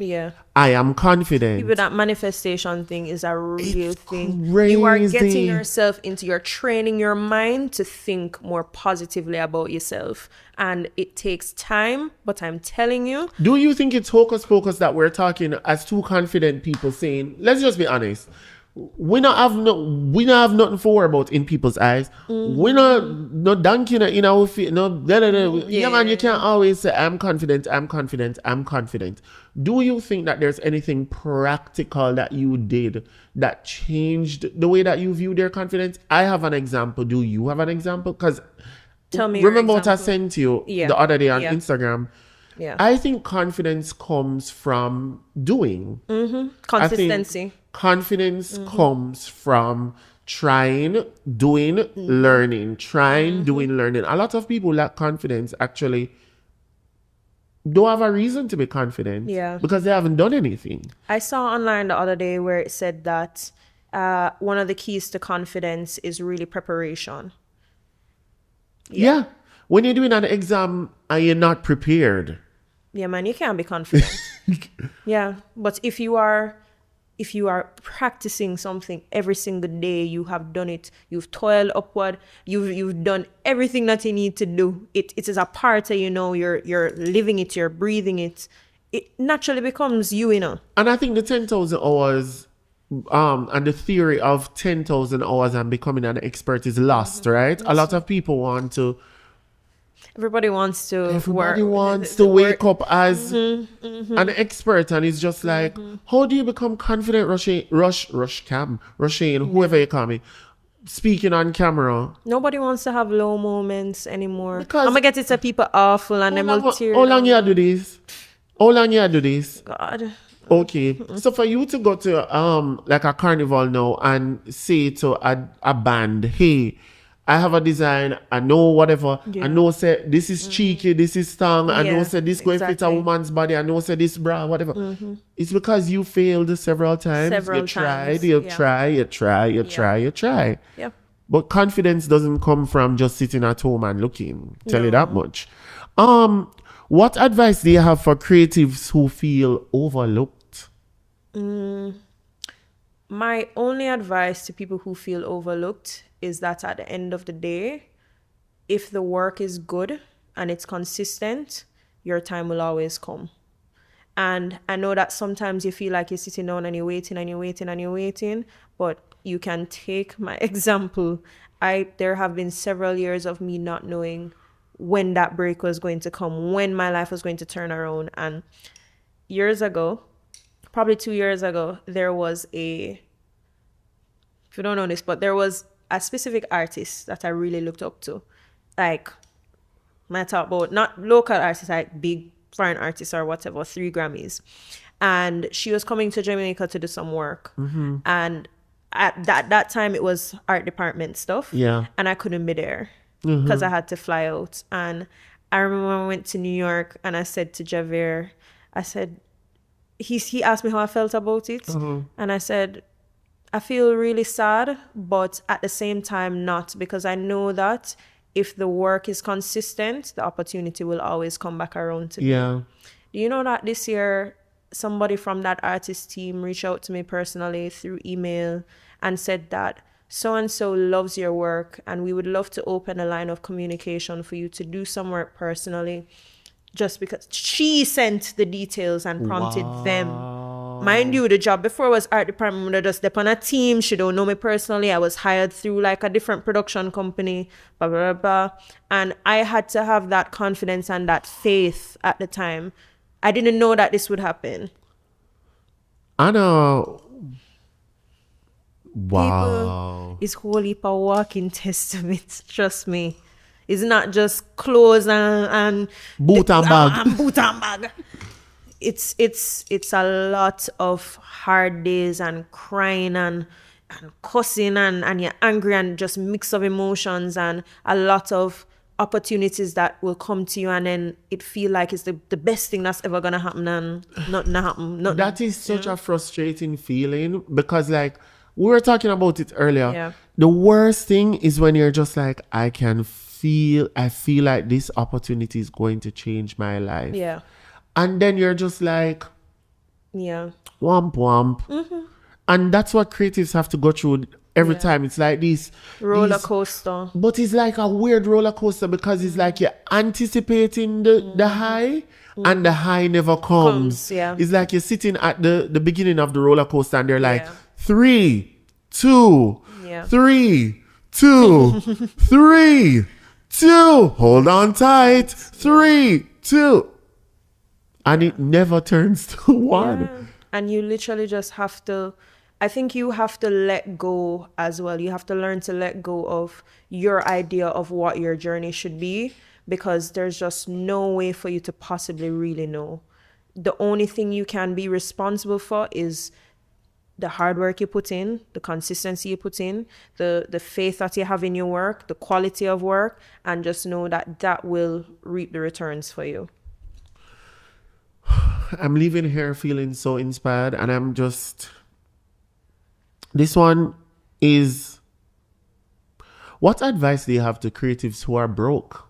I am confident. Even that manifestation thing is a real thing. Crazy. You are getting yourself you're training your mind to think more positively about yourself. And it takes time, but I'm telling you. Do you think it's hocus pocus that we're talking as two confident people saying, let's just be honest, we not have nothing to worry about in people's eyes. We not dunking in our feet. Yeah, man, you can't always say I'm confident. Do you think that there's anything practical that you did that changed the way that you view their confidence? I have an example. Do you have an example? Because tell me. Remember what I sent you the other day on Instagram? Yeah. I think confidence comes from doing. Consistency. Confidence comes from trying, doing, learning. Trying, doing, learning. A lot of people lack confidence actually don't have a reason to be confident because they haven't done anything. I saw online the other day where it said that one of the keys to confidence is really preparation. Yeah. When you're doing an exam and you're not prepared. Yeah, man, you can't be confident. Yeah. But if you are practicing something every single day, you have done it, you've toiled upward, you've done everything that you need to do. It is a part of, you're living it, you're breathing it. It naturally becomes you, And I think the 10,000 hours and the theory of 10,000 hours and becoming an expert is lost, right? A lot of people want to. Everybody wants to wake up as an expert, and it's just like, how do you become confident? RushCam, whoever you call me, speaking on camera. Nobody wants to have low moments anymore. Because I'm gonna get it to people awful and them will tear. How long you do this? God. Okay, so for you to go to like a carnival now and say to a band, hey, I have a design, I know whatever, I know say this is cheeky, this is tongue, I know say this going fit a woman's body, I know say this bra, whatever. It's because you failed several times. You try. Yeah. But confidence doesn't come from just sitting at home and looking. Tell you that much. What advice do you have for creatives who feel overlooked? My only advice to people who feel overlooked is that at the end of the day, if the work is good and it's consistent, your time will always come. And I know that sometimes you feel like you're sitting down and you're waiting, but you can take my example. There have been several years of me not knowing when that break was going to come, when my life was going to turn around. And years ago, probably 2 years ago, there was if you don't know this, but there was a specific artist that I really looked up to. Like, I talk about not local artists, like big foreign artists or whatever, 3 Grammys. And she was coming to Jamaica to do some work. And at that time, it was art department stuff. Yeah. And I couldn't be there because I had to fly out. And I remember when I went to New York and I said to Javier, he asked me how I felt about it. And I said, I feel really sad, but at the same time not, because I know that if the work is consistent, the opportunity will always come back around to me. Do you know that this year, somebody from that artist team reached out to me personally through email and said that so-and-so loves your work and we would love to open a line of communication for you to do some work personally, just because she sent the details and prompted them. Mind you, the job before was art department. I just step on a team. She don't know me personally. I was hired through like a different production company, blah, blah, blah. And I had to have that confidence and that faith at the time. I didn't know that this would happen. I know. Wow. It's whole heap of walking testaments. Trust me. It's not just clothes and boot and bag. Boot and bag. it's a lot of hard days and crying and cussing and you're angry and just mix of emotions and a lot of opportunities that will come to you and then it feel like it's the best thing that's ever gonna happen and nothing happen. Nothing, That is such a frustrating feeling because like we were talking about it earlier. Yeah. The worst thing is when you're just like, I feel like this opportunity is going to change my life. Yeah. And then you're just like, Yeah. womp womp. And that's what creatives have to go through every time. It's like this Roller coaster. But it's like a weird roller coaster because it's like you're anticipating the high and the high never comes. Yeah. It's like you're sitting at the beginning of the roller coaster and they're like, Yeah. 3, 2, Yeah. 3, 2, 3, 2. Hold on tight. 3, 2. And it never turns to 1. Yeah. And you literally just have to, I think you have to let go as well. You have to learn to let go of your idea of what your journey should be because there's just no way for you to possibly really know. The only thing you can be responsible for is the hard work you put in, the consistency you put in, the faith that you have in your work, the quality of work, and just know that that will reap the returns for you. I'm leaving here feeling so inspired and I'm just... This one is... What advice do you have to creatives who are broke?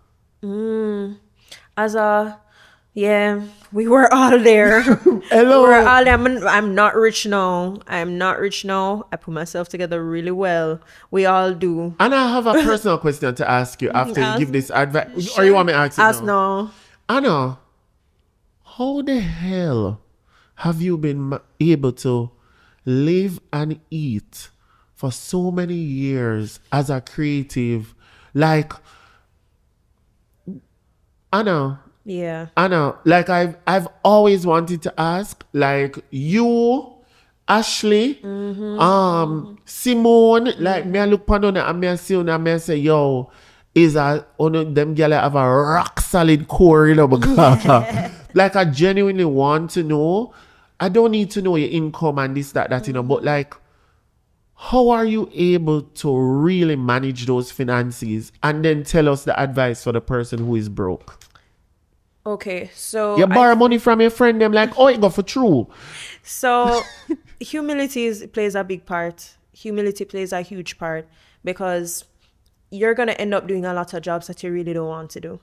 Yeah, we were all there. Hello. We were all there. I'm not rich now. I'm not rich now. I put myself together really well. We all do. And I have a personal question to ask you after you give this advice. Sure. Or you want me to ask you Ask now? now. Anna, how the hell have you been able to live and eat for so many years as a creative? Like, Anna, like I've always wanted to ask, like you, Ashley, Simone, like me I look upon her and me I see her and me I say, yo, is a one of them girl have a rock solid core, you know, because like I genuinely want to know. I don't need to know your income and this, that, you know, but like, how are you able to really manage those finances and then tell us the advice for the person who is broke? Okay, so You borrow money from your friend, them like, oh, it go for true. So humility plays a big part. Humility plays a huge part because you're going to end up doing a lot of jobs that you really don't want to do.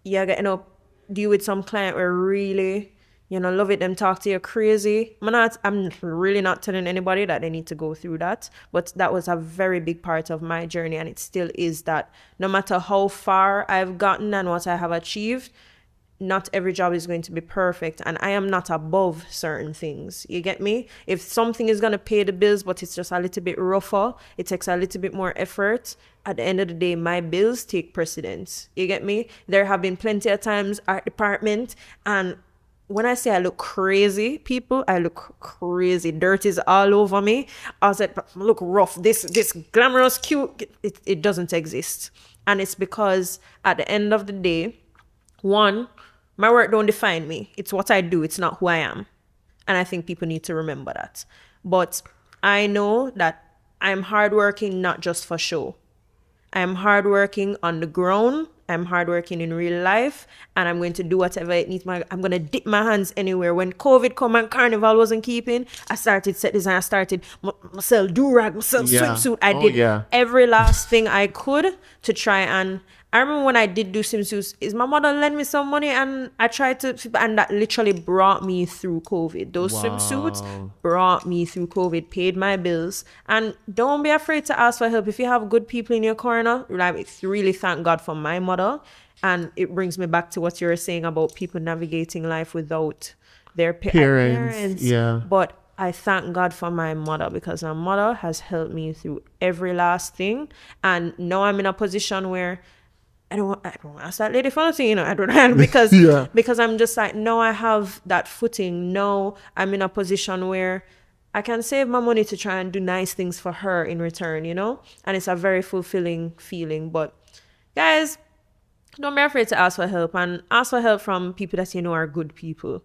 You're going to end up deal with some client where really, you know, love it, them talk to you crazy. I'm really not telling anybody that they need to go through that. But that was a very big part of my journey. And it still is that no matter how far I've gotten and what I have achieved, not every job is going to be perfect. And I am not above certain things. You get me? If something is going to pay the bills, but it's just a little bit rougher, it takes a little bit more effort. At the end of the day, my bills take precedence. You get me? There have been plenty of times art department, and when I say I look crazy, people, I look crazy. Dirt is all over me. I was like, look rough. This glamorous, cute, it doesn't exist. And it's because at the end of the day, one, my work don't define me. It's what I do. It's not who I am. And I think people need to remember that. But I know that I'm hardworking not just for show. I'm hardworking on the ground. I'm hardworking in real life, and I'm going to do whatever it needs. I'm going to dip my hands anywhere. When COVID come and Carnival wasn't keeping, I started set design. I started sell do-rag, sell swimsuit. I did every last thing I could to try. And I remember when I did do swimsuits, is my mother lend me some money, and I tried to, and that literally brought me through COVID. Those swimsuits brought me through COVID, paid my bills. And don't be afraid to ask for help. If you have good people in your corner, like, really thank God for my mother. And it brings me back to what you were saying about people navigating life without their parents. Yeah. But I thank God for my mother, because my mother has helped me through every last thing. And now I'm in a position where I don't want to ask that lady for nothing, you know. I don't know, because I'm just like, no, I have that footing. No, I'm in a position where I can save my money to try and do nice things for her in return, you know. And it's a very fulfilling feeling. But guys, don't be afraid to ask for help, and ask for help from people that you know are good people.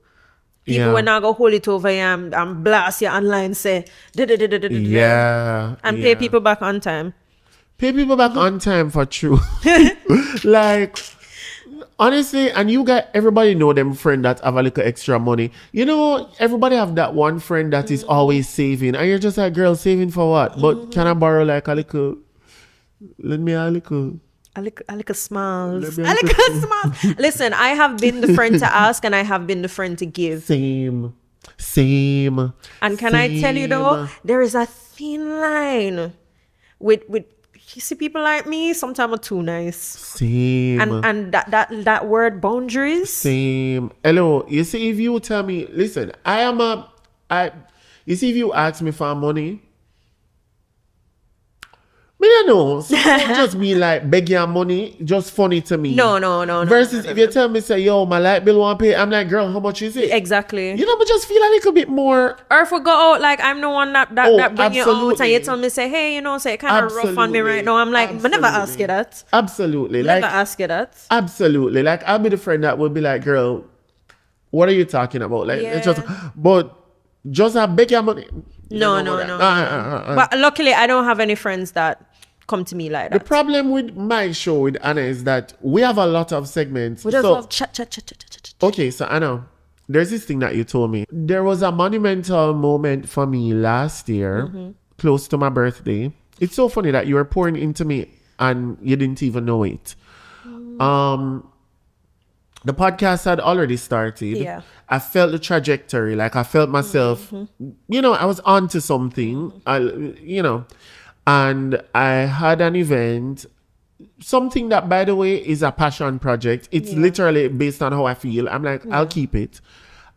People Yeah. when I go hold it over you and blast you online, say, Yeah. and pay people back on time. Pay people back on time for true. Like, honestly, and you got everybody know them friend that have a little extra money. You know, everybody have that one friend that is always saving, and you're just like, girl, saving for what? But can I borrow like a little? Let me a little. I like a smiles. Let me I like a smile. Listen, I have been the friend to ask, and I have been the friend to give. Same. And can I tell you though, there is a thin line with you see people like me. Sometimes I'm too nice. Same. And that word boundaries. Same. Hello. You see, if you tell me, listen, you see, if you ask me for money, me don't know. So don't just be like begging your money, just funny to me. No. Versus no. if you tell me, say, yo, my light bill won't pay, I'm like, girl, how much is it? Exactly. You know, but just feel a little bit more. Or if we go out, like I'm the one that bring you out, and absolutely. you tell me, say, hey, you know, say it kind of rough on me right now. I'm like, I never ask you that. Absolutely. Never ask you that. Absolutely. Like, I'll be the friend that would be like, girl, what are you talking about? Like, it's just, but just beg your money. No. But luckily, I don't have any friends that come to me like that. The problem with my show with Anna is that we have a lot of segments. We just love chat. Okay, so Anna, there's this thing that you told me. There was a monumental moment for me last year, close to my birthday. It's so funny that you were pouring into me and you didn't even know it. The podcast had already started. Yeah. I felt the trajectory. Like I felt myself, you know, I was onto something, and I had an event, something that, by the way, is a passion project. It's literally based on how I feel. I'm like, I'll keep it.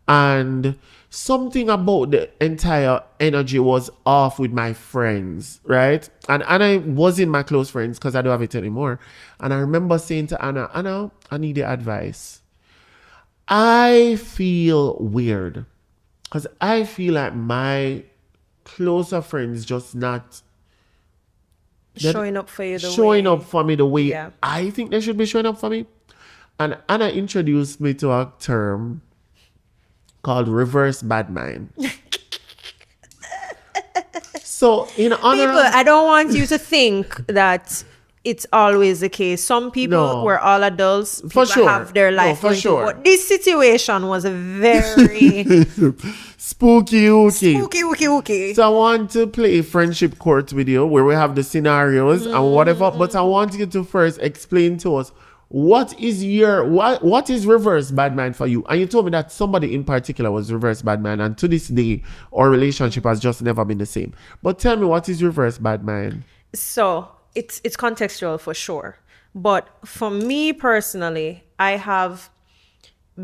And something about the entire energy was off with my friends, right? And Anna wasn't my close friends because I don't have it anymore. And I remember saying to Anna, I need your advice. I feel weird because I feel like my closer friends just not showing up for you the way I think they should be showing up for me. And Anna introduced me to a term called reverse bad mind. So in honor people, I don't want you to think that it's always the case. Some people, we're all adults, people have their life. For sure. But this situation was a very spooky. Okay. So I want to play a friendship court with you where we have the scenarios and whatever. But I want you to first explain to us what is reverse bad mind for you. And you told me that somebody in particular was reverse bad mind, and to this day our relationship has just never been the same. But tell me, what is reverse bad mind? So it's contextual for sure. But for me personally, I have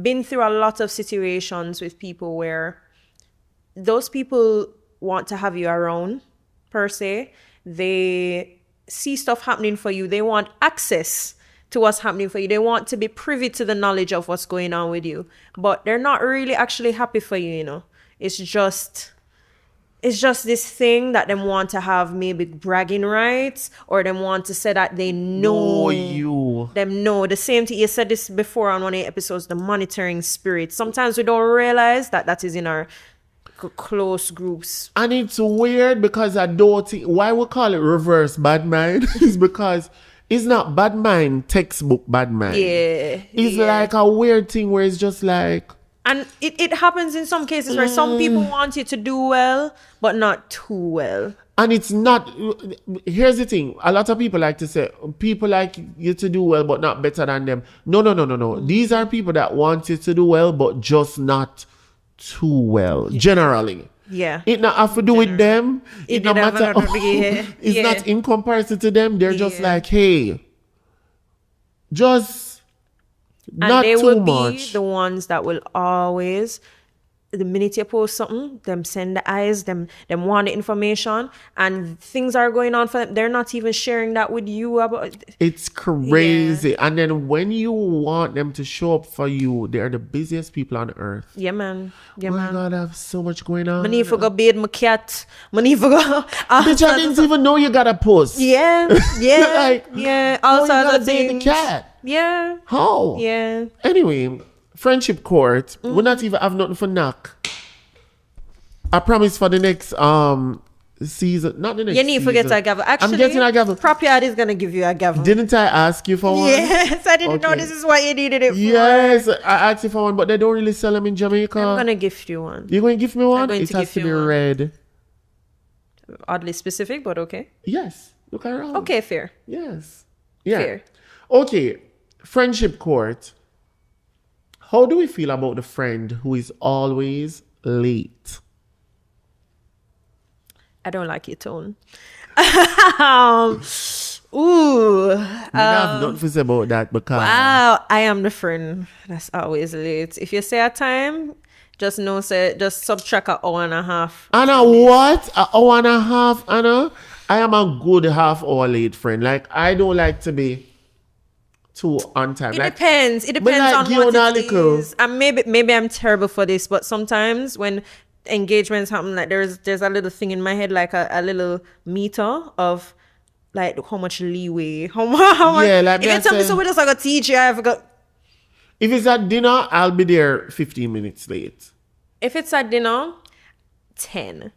been through a lot of situations with people where those people want to have you around, per se. They see stuff happening for you. They want access to what's happening for you. They want to be privy to the knowledge of what's going on with you. But they're not really actually happy for you, you know. It's just this thing that them want to have maybe bragging rights, or them want to say that they know you. Them know the same thing. You said this before on one of the episodes, the monitoring spirit. Sometimes we don't realize that is in our close groups. And it's weird because I don't think why we call it reverse bad mind is because it's not bad mind, textbook bad mind. Yeah. It's like a weird thing where it's just like. And it happens in some cases where some people want you to do well, but not too well. And it's not. Here's the thing. A lot of people like to say, people like you to do well, but not better than them. No. These are people that want you to do well, but just not too well, generally. Yeah. It not have to do with them. It no matter. It's Yeah. not in comparison to them. They're just like, hey, just and not they too will much. be the ones that will always, the minute you post something, them send the eyes, them want the information, and things are going on for them. They're not even sharing that with you about. It's crazy. Yeah. And then when you want them to show up for you, they're the busiest people on earth. Yeah, man. Oh my God, I have so much going on. I need to go bathe my cat. I need to go. Bitch, I didn't even know you got a post. Yeah. Like, yeah. Also, Also, you gotta the bathe the things. cat. Yeah. How? Yeah. Anyway, friendship court. We not even have nothing for knock. I promise for the next season. Not the next You need to season. forget a gavel. Actually, I'm getting a gavel. Prop Yard is going to give you a gavel. Didn't I ask you for one? Yes, I didn't know Okay. this is what you needed it for. Yes, I asked you for one, but they don't really sell them in Jamaica. I'm going to gift you one. You're going to give me one? going It to has give to you be one. red. Oddly specific, but okay. Yes. Look around. Okay, fair. Yes. Yeah. Fair. Okay. Friendship court. How do we feel about the friend who is always late? I don't like your tone. Ooh. I have nothing to say about that because Wow. I am the friend that's always late. If you say a time, just know, just subtract an hour and a half. Anna, what? An hour and a half, Anna? I am a good half hour late friend. Like, I don't like to be too on time. It Like, depends. It but depends like, on you what know, it little- is. And maybe I'm terrible for this, but sometimes when engagements happen, like there's a little thing in my head, like a little meter of like how much leeway, how much. Yeah, like if me, you I tell me say- so, we just like a teacher, I forgot. if it's at dinner, I'll be there 15 minutes late. If it's at dinner, 10.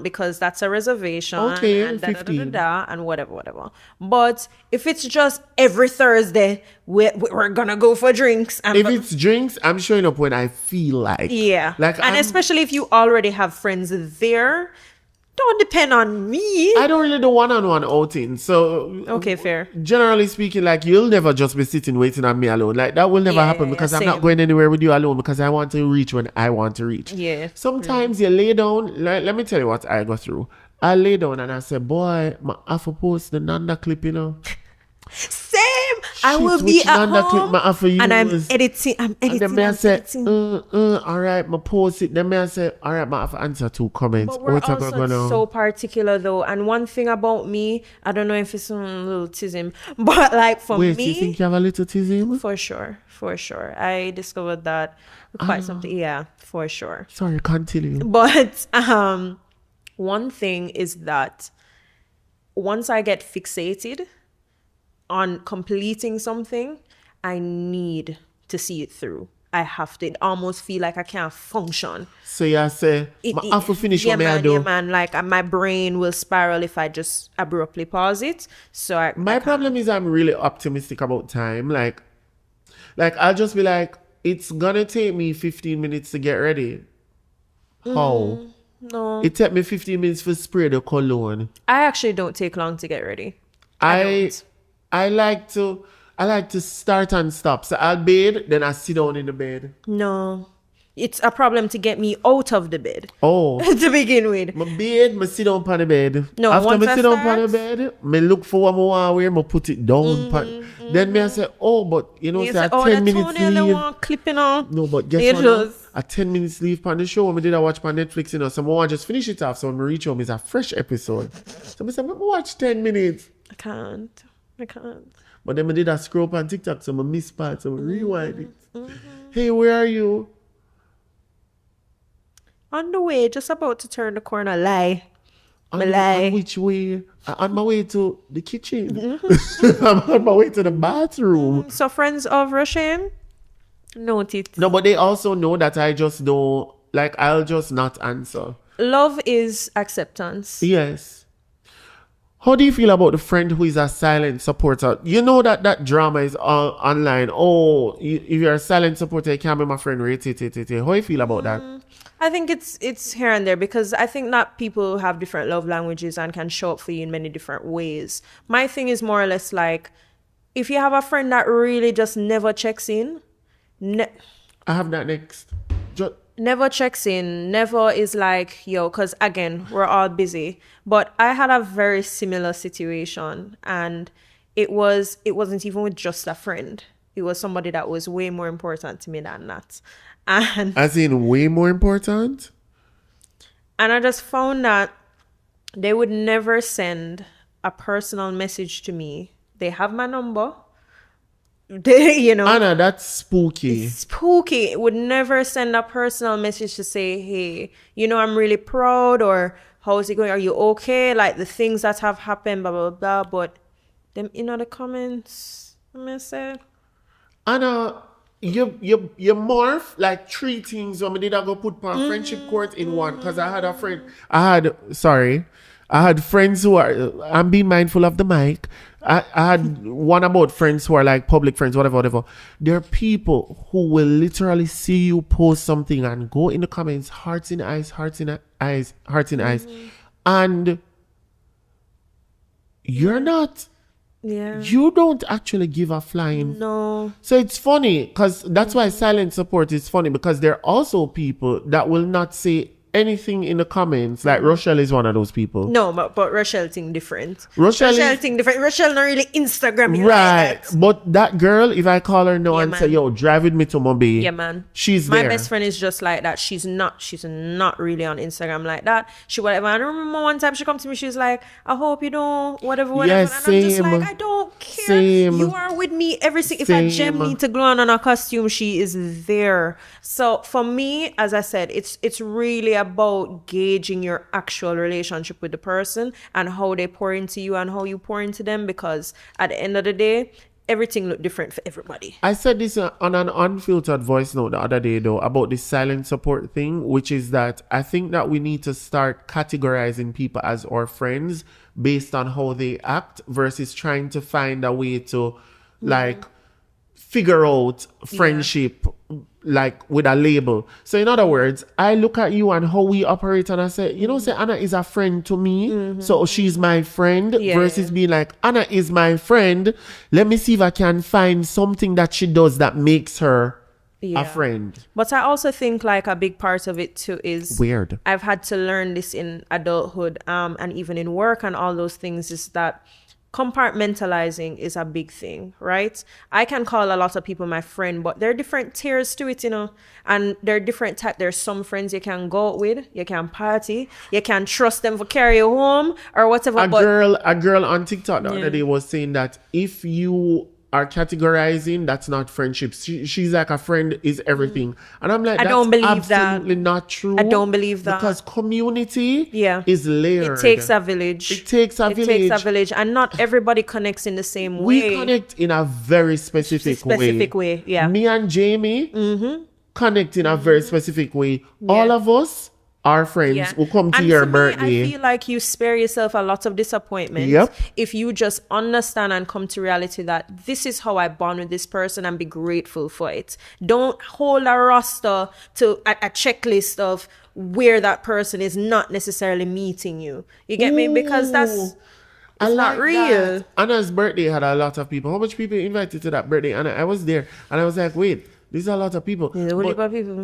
Because that's a reservation. Okay, and 15. And whatever. But if it's just every Thursday, we're gonna go for drinks. And If it's drinks, I'm showing up when I feel like. yeah. Like, And I'm- especially if you already have friends there, don't depend on me. I don't really do one-on-one outing. So, Okay, fair. generally speaking, like, you'll never just be sitting waiting on me alone. Like, that will never Yeah, happen because I'm not same. going anywhere with you alone because I want to reach when I want to reach. Yeah. Sometimes you lay down. Like, let me tell you what I go through. I lay down and I say, boy, I have to post the Nanda clip, you know. Same. I Shit, will be which at Nanda clip home I have to and I'm use? editing. And then me I I'm say, editing. all right, I post it. Then me I say, all right, I have to answer 2 comments. But we're What I also gonna do? so particular though. And one thing about me, I don't know if it's a little tism, but like for Wait, me, you think you have a little tism? for sure. I discovered that quite something. Yeah, for sure. Sorry, continue. But one thing is that once I get fixated on completing something, I need to see it through. I have to. It almost feel like I can't function. So you say, I have to finish what I do. Yeah, man. Like my brain will spiral if I just abruptly pause it. So My problem is I'm really optimistic about time. Like I'll just be like, it's gonna take me 15 minutes to get ready. How? no, It take me 15 minutes to spray the cologne. I actually don't take long to get ready. I like to start and stop. So I'll bathe, then I sit down in the bed. No, it's a problem to get me out of the bed Oh. to begin with. My bed, I sit down on the bed. No, After once I I sit down on start- the bed, I look for what I want to wear, I put it down. Then me I say, oh, but you know, You say say, a oh, 10 the minutes toenail they leave. want clipping on. No, but guess It what? now? does. A 10 minutes leave on the show. When I did I watch on Netflix, you know, so I want to just finish it off. So when I reach home, it's a fresh episode. So I said, I'm watch 10 minutes. I can't. But then I did a scroll up on TikTok, so I miss part, so I rewind it. Hey, where are you? On the way, just about to turn the corner. Lie. On lie. which way? On my way to the kitchen. I'm on my way to the bathroom. So friends of RushCam, note it. No, but they also know that I just don't, like, I'll just not answer. Love is acceptance. Yes. How do you feel about the friend who is a silent supporter? You know that drama is all online. Oh, if you're a silent supporter, you can't be my friend. How do you feel about that? I think it's here and there because I think that people have different love languages and can show up for you in many different ways. My thing is more or less like, if you have a friend that really just never checks in, I have that next. never checks in, never is like, yo, because again, we're all busy. But I had a very similar situation, and it wasn't even with just a friend. It was somebody that was way more important to me than that. And As in way more important? I just found that they would never send a personal message to me. They have my number. They, Anna, that's spooky. spooky. Would never send a personal message to say, hey, I'm really proud, or how's it going? Are you okay? Like the things that have happened, blah, blah, blah. But them, the comments, I say, Anna, you morph like three things. So I did I go put my friendship court in one because I had a friend. I had friends who are. I'm being mindful of the mic. I had one about friends who are like public friends, whatever. There are people who will literally see you post something and go in the comments, hearts in eyes, hearts in eyes, hearts in eyes, and you're not. yeah. You don't actually give a flying. No. So it's funny because that's why silent support is funny, because there are also people that will not say anything in the comments. Like Rochelle is one of those people. No, but Rochelle thing different. Rochelle thing different. Rochelle not really Instagram you Right. like that. But that girl, if I call her now Yeah, and man. say, yo, drive with me to Mumbai. Yeah, man. She's My there. best friend is just like that. She's not really on Instagram like that. She whatever. I remember one time she come to me, she's like, I hope you don't whatever. Yes, and I'm just same. like, I don't care. Same. You are with me every single. If a gem Same. need to glue on a costume, she is there. So for me, as I said, it's really about gauging your actual relationship with the person and how they pour into you and how you pour into them, because at the end of the day, everything look different for everybody. I said this on an unfiltered voice note the other day, though, about this silent support thing, which is that I think that we need to start categorizing people as our friends based on how they act versus trying to find a way to, like, figure out friendship like with a label. So in other words, I look at you and how we operate and I say, you know, say Anna is a friend to me, so she's my friend, versus being like, Anna is my friend, let me see if I can find something that she does that makes her a friend. But I also think like a big part of it too is Weird. I've had to learn this in adulthood and even in work and all those things, is that compartmentalizing is a big thing, right? I can call a lot of people my friend, but there are different tiers to it, you know, and there are different types. There's some friends you can go out with, you can party, you can trust them for carry you home or whatever. A girl on TikTok the other day was saying that if you are categorizing, that's not friendship. She's like, a friend is everything. And I'm like, I don't believe that. Absolutely not true. I don't believe that. Because community is layered. It takes a village. It takes a village. And not everybody connects in the same way. We connect in a very specific way. Yeah. Me and Jamie connect in a very specific way. All of us, our friends, will come to your birthday. I feel like you spare yourself a lot of disappointment if you just understand and come to reality that this is how I bond with this person and be grateful for it. Don't hold a roster to a checklist of where that person is not necessarily meeting you. You get me? Because that's not real. Anna's birthday had a lot of people. How much people invited to that birthday? And I was there and I was like, wait, these are a lot of people.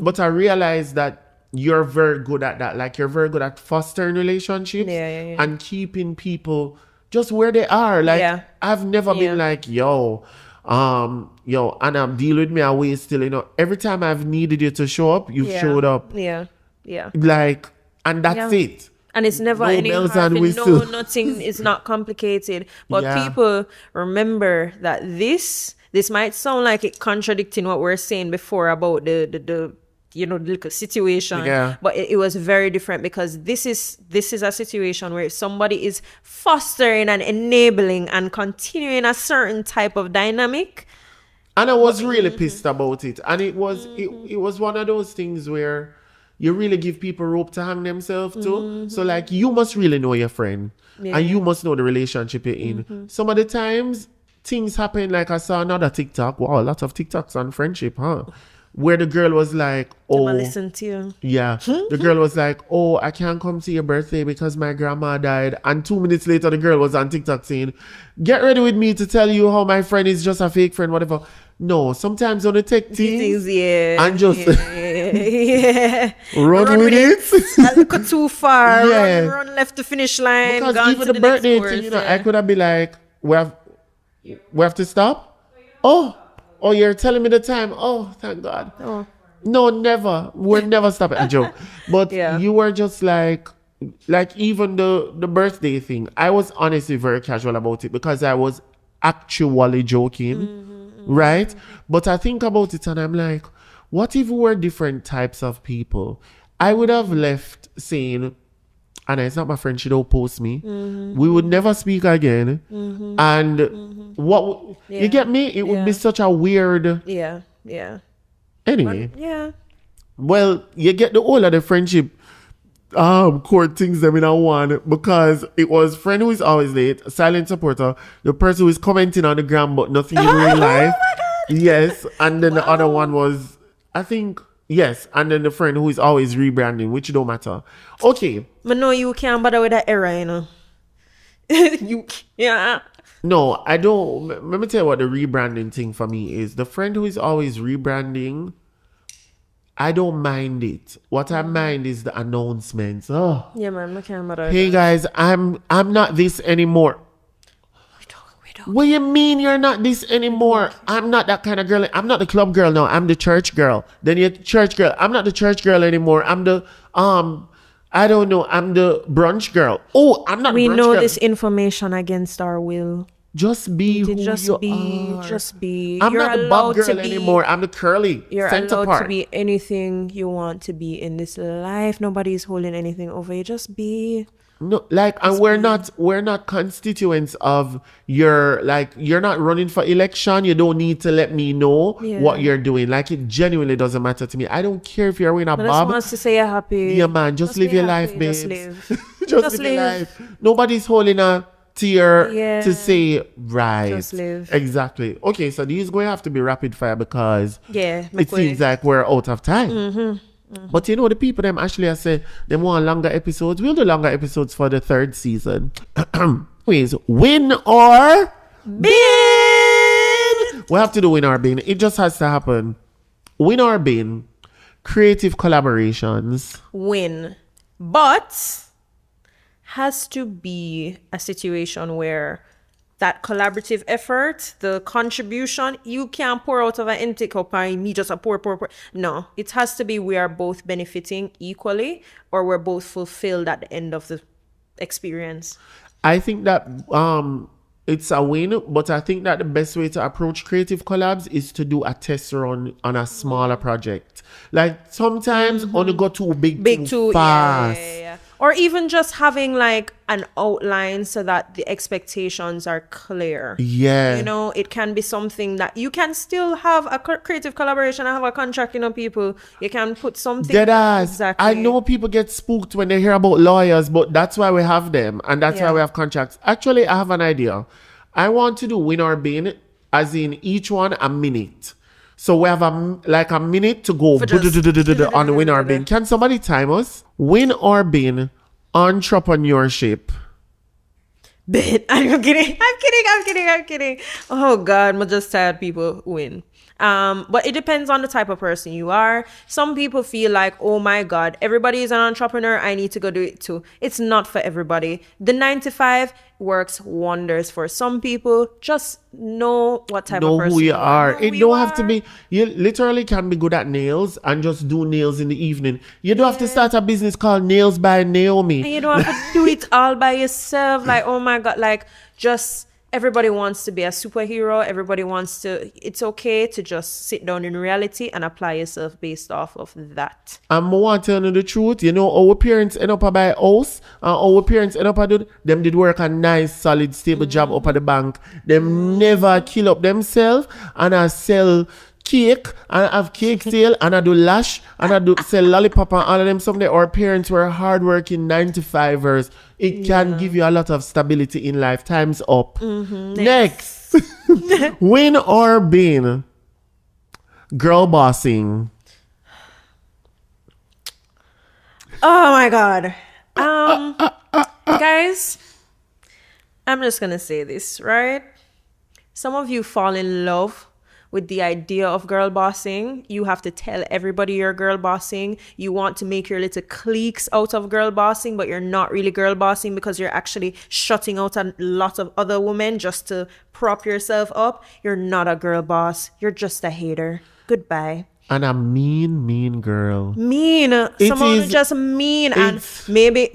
But I realized that you're very good at that. Like, you're very good at fostering relationships and keeping people just where they are. Like, I've never been like, yo, Anna, deal with me away still. You know, every time I've needed you to show up, you've showed up. Yeah. Like, and that's it. And it's never any hard. Nothing is not complicated. But people remember that this might sound like it contradicting what we're saying before about the you know, the situation, but it was very different, because this is a situation where somebody is fostering and enabling and continuing a certain type of dynamic. And I was really pissed about it. And it was it was one of those things where you really give people rope to hang themselves to. So like, you must really know your friend and you must know the relationship you're in. Some of the times things happen, like I saw another TikTok. Wow, a lot of TikToks on friendship, huh? Where the girl was like, oh, listen to you. Yeah. The girl was like, oh, I can't come to your birthday because my grandma died. And 2 minutes later, the girl was on TikTok saying, get ready with me to tell you how my friend is just a fake friend, whatever. No, sometimes on the tech things, and just run with it. Look too far. Run left the finish line. Because even the birthday thing, you know, I could have been like, we have to stop? Oh, you're telling me the time. Oh, thank God. Oh. No, never. We'll never stop at a joke. But you were just like even the birthday thing. I was honestly very casual about it because I was actually joking, right? But I think about it and I'm like, what if we were different types of people? I would have left saying, Anna is not my friend. She don't post me. We would never speak again. And what you get me? It would be such a weird. Yeah. Anyway, Yeah. well, you get the whole of the friendship court things them in a one, because it was friend who is always late, a silent supporter, the person who is commenting on the gram but nothing in real life. Yes, and then the other one was, I think, yes, and then the friend who is always rebranding, which don't matter. Okay. But no, you can't bother with that era, you know. No, I don't. Let me tell you what the rebranding thing for me is. The friend who is always rebranding, I don't mind it. What I mind is the announcements. Oh. Yeah, man, I can't bother. Hey guys, I'm not this anymore. We don't. What do you mean you're not this anymore? I'm not that kind of girl. I'm not the club girl now. I'm the church girl. Then you're the church girl. I'm not the church girl anymore. I'm the I don't know. I'm the brunch girl. Oh, I'm not. We brunch know girl. this information against our will. Just be who Just you be. are. Just be. I'm You're not the allowed bob girl to be, anymore. I'm the curly. You're center allowed part. to be anything you want to be in this life. Nobody's holding anything over you. Just be. No, like, and we're not constituents of your, like, you're not running for election. You don't need to let me know what you're doing. Like, it genuinely doesn't matter to me. I don't care if you're wearing a But bob. wants to say you're happy. Yeah, man, just live be your happy, life, babe. Just live. Just live your life. Nobody's holding a tear to say, right. Just live. Exactly. Okay, so these going to have to be rapid fire because it quick. seems like we're out of time. But you know, the people them actually I say they want longer episodes. We'll do longer episodes for the third season. Please, win or bin. we have to do win or bin. It just has to happen. Win or bin. Creative collaborations. Win. But has to be a situation where that collaborative effort, the contribution, you can't pour out of an empty cup and me just a pour. No, it has to be we are both benefiting equally or we're both fulfilled at the end of the experience. I think that it's a win, but I think that the best way to approach creative collabs is to do a test run on a smaller project. Like sometimes only go too big too fast. Yeah. Or even just having like an outline so that the expectations are clear. Yeah. You know, it can be something that you can still have a creative collaboration and have a contract, you know, people. You can put something. Deadass. Exactly. I know people get spooked when they hear about lawyers, but that's why we have them. And that's why we have contracts. Actually, I have an idea. I want to do win or bin, as in each one a minute. So we have a minute to go on the win or bin. Can somebody time us? Win or bin, entrepreneurship. Bin. I'm kidding. Oh God, I'm just tired people win. But it depends on the type of person you are. Some people feel like, oh my God, everybody is an entrepreneur. I need to go do it too. It's not for everybody. The 9 to 5 works wonders for some people. Just know what type of person who you are. It don't have to are. be, you literally can be good at nails and just do nails in the evening. You don't have to start a business called Nails by Naomi. And you don't have to do it all by yourself. Like, oh my God, like just everybody wants to be a superhero. Everybody wants to, it's okay to just sit down in reality and apply yourself based off of that. And I want to tell you the truth. You know, our parents end up a buy a house and our parents end up a do, them did work a nice, solid, stable job up at the bank. Them never kill up themselves and I sell cake and I have cake sale and I do lash and I do sell lollipop and all of them. Someday our parents were hardworking 9 to 5ers. It can give you a lot of stability in life. Time's up. Next. Win or bin? Girl bossing. Oh my God. Guys, I'm just gonna say this, right? Some of you fall in love with the idea of girl bossing. You have to tell everybody you're girl bossing. You want to make your little cliques out of girl bossing, but you're not really girl bossing because you're actually shutting out a lot of other women just to prop yourself up. You're not a girl boss. You're just a hater. Goodbye. And a mean girl. Mean. Someone who's just mean. And maybe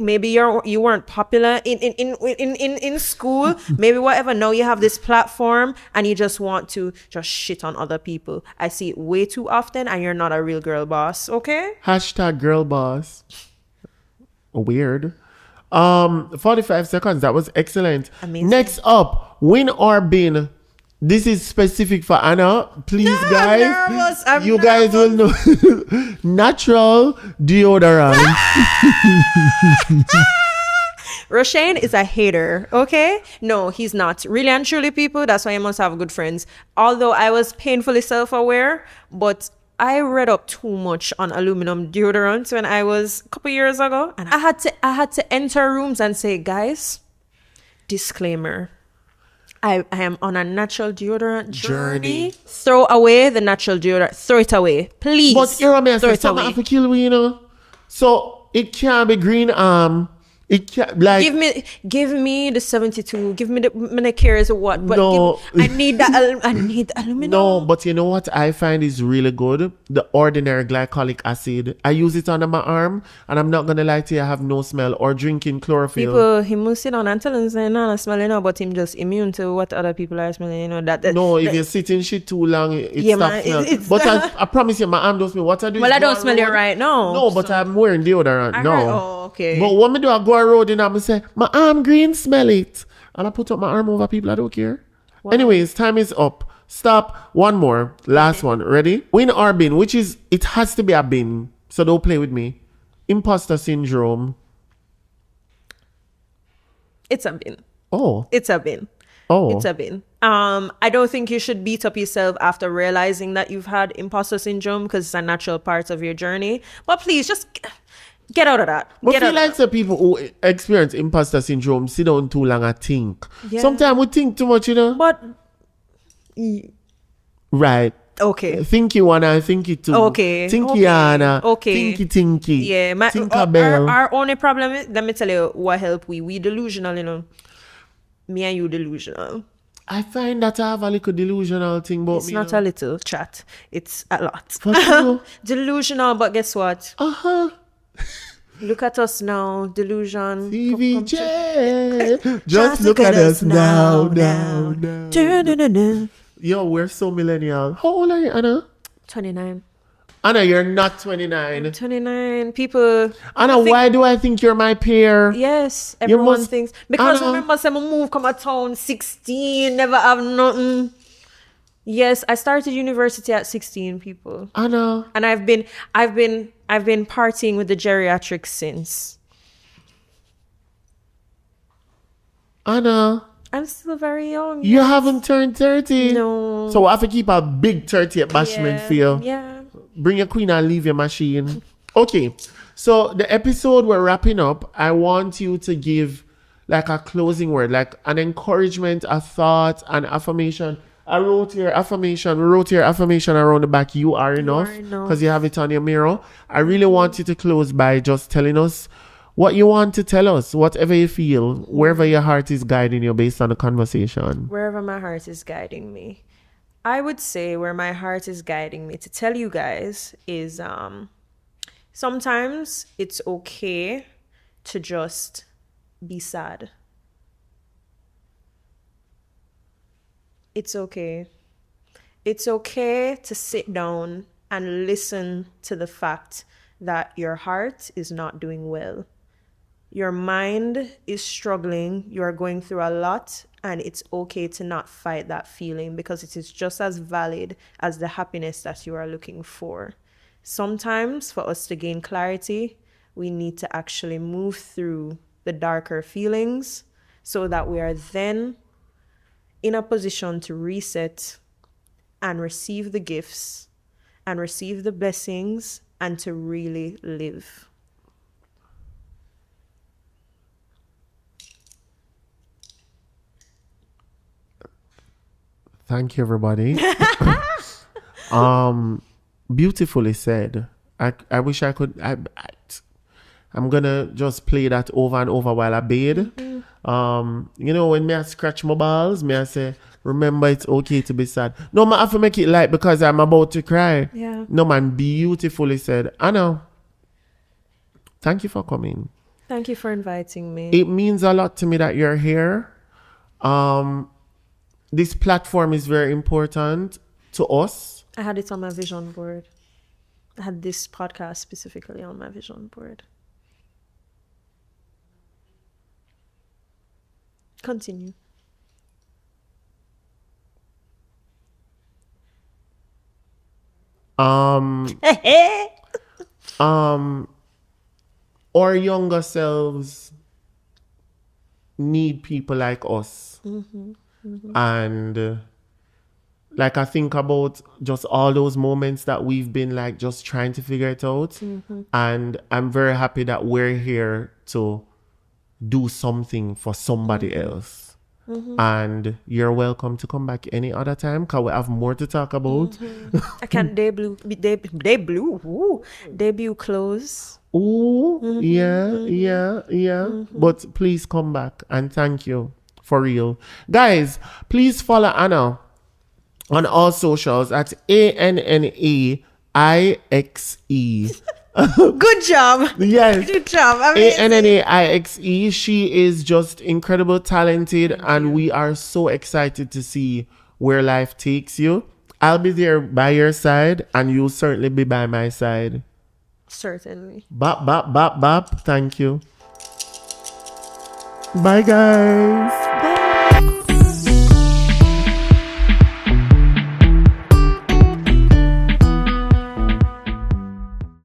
you weren't popular in school. Maybe whatever. Now you have this platform and you just want to just shit on other people. I see it way too often and you're not a real girl boss. Okay? Hashtag girl boss. Weird. 45 seconds. That was excellent. Amazing. Next up, win or bin. This is specific for Anna. Please, guys. I'm nervous. Guys will know. Natural deodorant. Roshane is a hater, okay? No, he's not. Really and truly, people, that's why you must have good friends. Although I was painfully self-aware, but I read up too much on aluminum deodorants when I was a couple years ago. And I had to enter rooms and say, guys, disclaimer. I am on a natural deodorant journey. Throw away the natural deodorant. Throw it away. Please. But you're a throw it something away. have to kill you, you know? So it can't be green it can't like Give me the 72. Give me the many cares or what? But no. I need that. I need the aluminum. No, but you know what I find is really good? The ordinary glycolic acid. I use it under my arm, and I'm not gonna lie to you, I have no smell. Or drinking chlorophyll. People, he must sit down and tell him, say, no, smelling now, but him just immune to what other people are smelling. You know that. If you sit in shit too long, it stops smelling. But I promise you, my arm does me. What I do? Well, I don't smell it right now. No, but I'm wearing deodorant. Okay. But when I do, I go a road and I'm say, my arm green, smell it. And I put up my arm over people, I don't care. Wow. Anyways, time is up. Stop. One more. Last one. Ready? Win or bin, which is, it has to be a bin. So don't play with me. Imposter syndrome. It's a bin. Oh. It's a bin. Oh. It's a bin. I don't think you should beat up yourself after realizing that you've had imposter syndrome because it's a natural part of your journey. But please, just get out of that. But I feel like the people who experience imposter syndrome sit down too long and think. Yeah. Sometimes we think too much, you know. But right. Okay. Thinky wanna, thinky too. Okay. Tinky Anna. Okay. Tinky. Yeah. Our only problem is, let me tell you what help we delusional, you know. Me and you delusional. I find that I have a little delusional thing about it's me. It's not a little, chat. It's a lot. Delusional, but guess what? Look at us now, delusion. CVJ. Just look at us now. Yo, we're so millennial. How old are you, Anna? 29. Anna, you're not 29. 29. People. Anna, why do I think you're my peer? Yes, everyone thinks. Because remember, some move come at town 16, never have nothing. Yes, I started university at 16, people. Anna. And I've been partying with the geriatrics since. Anna. I'm still very young. You haven't turned 30. No. So I have to keep a big 30th bashment for you. Yeah. Bring your queen and leave your machine. Okay. So the episode we're wrapping up, I want you to give like a closing word, like an encouragement, a thought, an affirmation. I wrote your affirmation. We wrote your affirmation around the back. You are enough. Because you have it on your mirror. I really want you to close by just telling us what you want to tell us, whatever you feel, wherever your heart is guiding you based on the conversation. Wherever my heart is guiding me. I would say where my heart is guiding me to tell you guys is sometimes it's okay to just be sad. It's okay. It's okay to sit down and listen to the fact that your heart is not doing well. Your mind is struggling. You are going through a lot, and it's okay to not fight that feeling because it is just as valid as the happiness that you are looking for. Sometimes for us to gain clarity, we need to actually move through the darker feelings so that we are then in a position to reset and receive the gifts and receive the blessings and to really live. Thank you, everybody. Beautifully said. I wish I could. I'm gonna just play that over and over while I bathe. You know, when I scratch my balls, I say, remember it's okay to be sad. No, I have to make it light because I'm about to cry. Yeah. No, man, beautifully said. Anna, thank you for coming. Thank you for inviting me. It means a lot to me that you're here. This platform is very important to us. I had it on my vision board. I had this podcast specifically on my vision board. Continue. Um, um, our younger selves need people like us. And like I think about just all those moments that we've been like just trying to figure it out. And I'm very happy that we're here to do something for somebody else. And you're welcome to come back any other time because we have more to talk about. I can't debut. Ooh, debut close. Oh, yeah. But please come back and thank you for real. Guys, please follow Anna on all socials at ANNAIXE. Good job. Yes. Good job. Amazing. ANNAIXE. She is just incredible, talented, and we are so excited to see where life takes you. I'll be there by your side, and you'll certainly be by my side. Certainly. Bop, bop, bop, bop. Thank you. Bye, guys.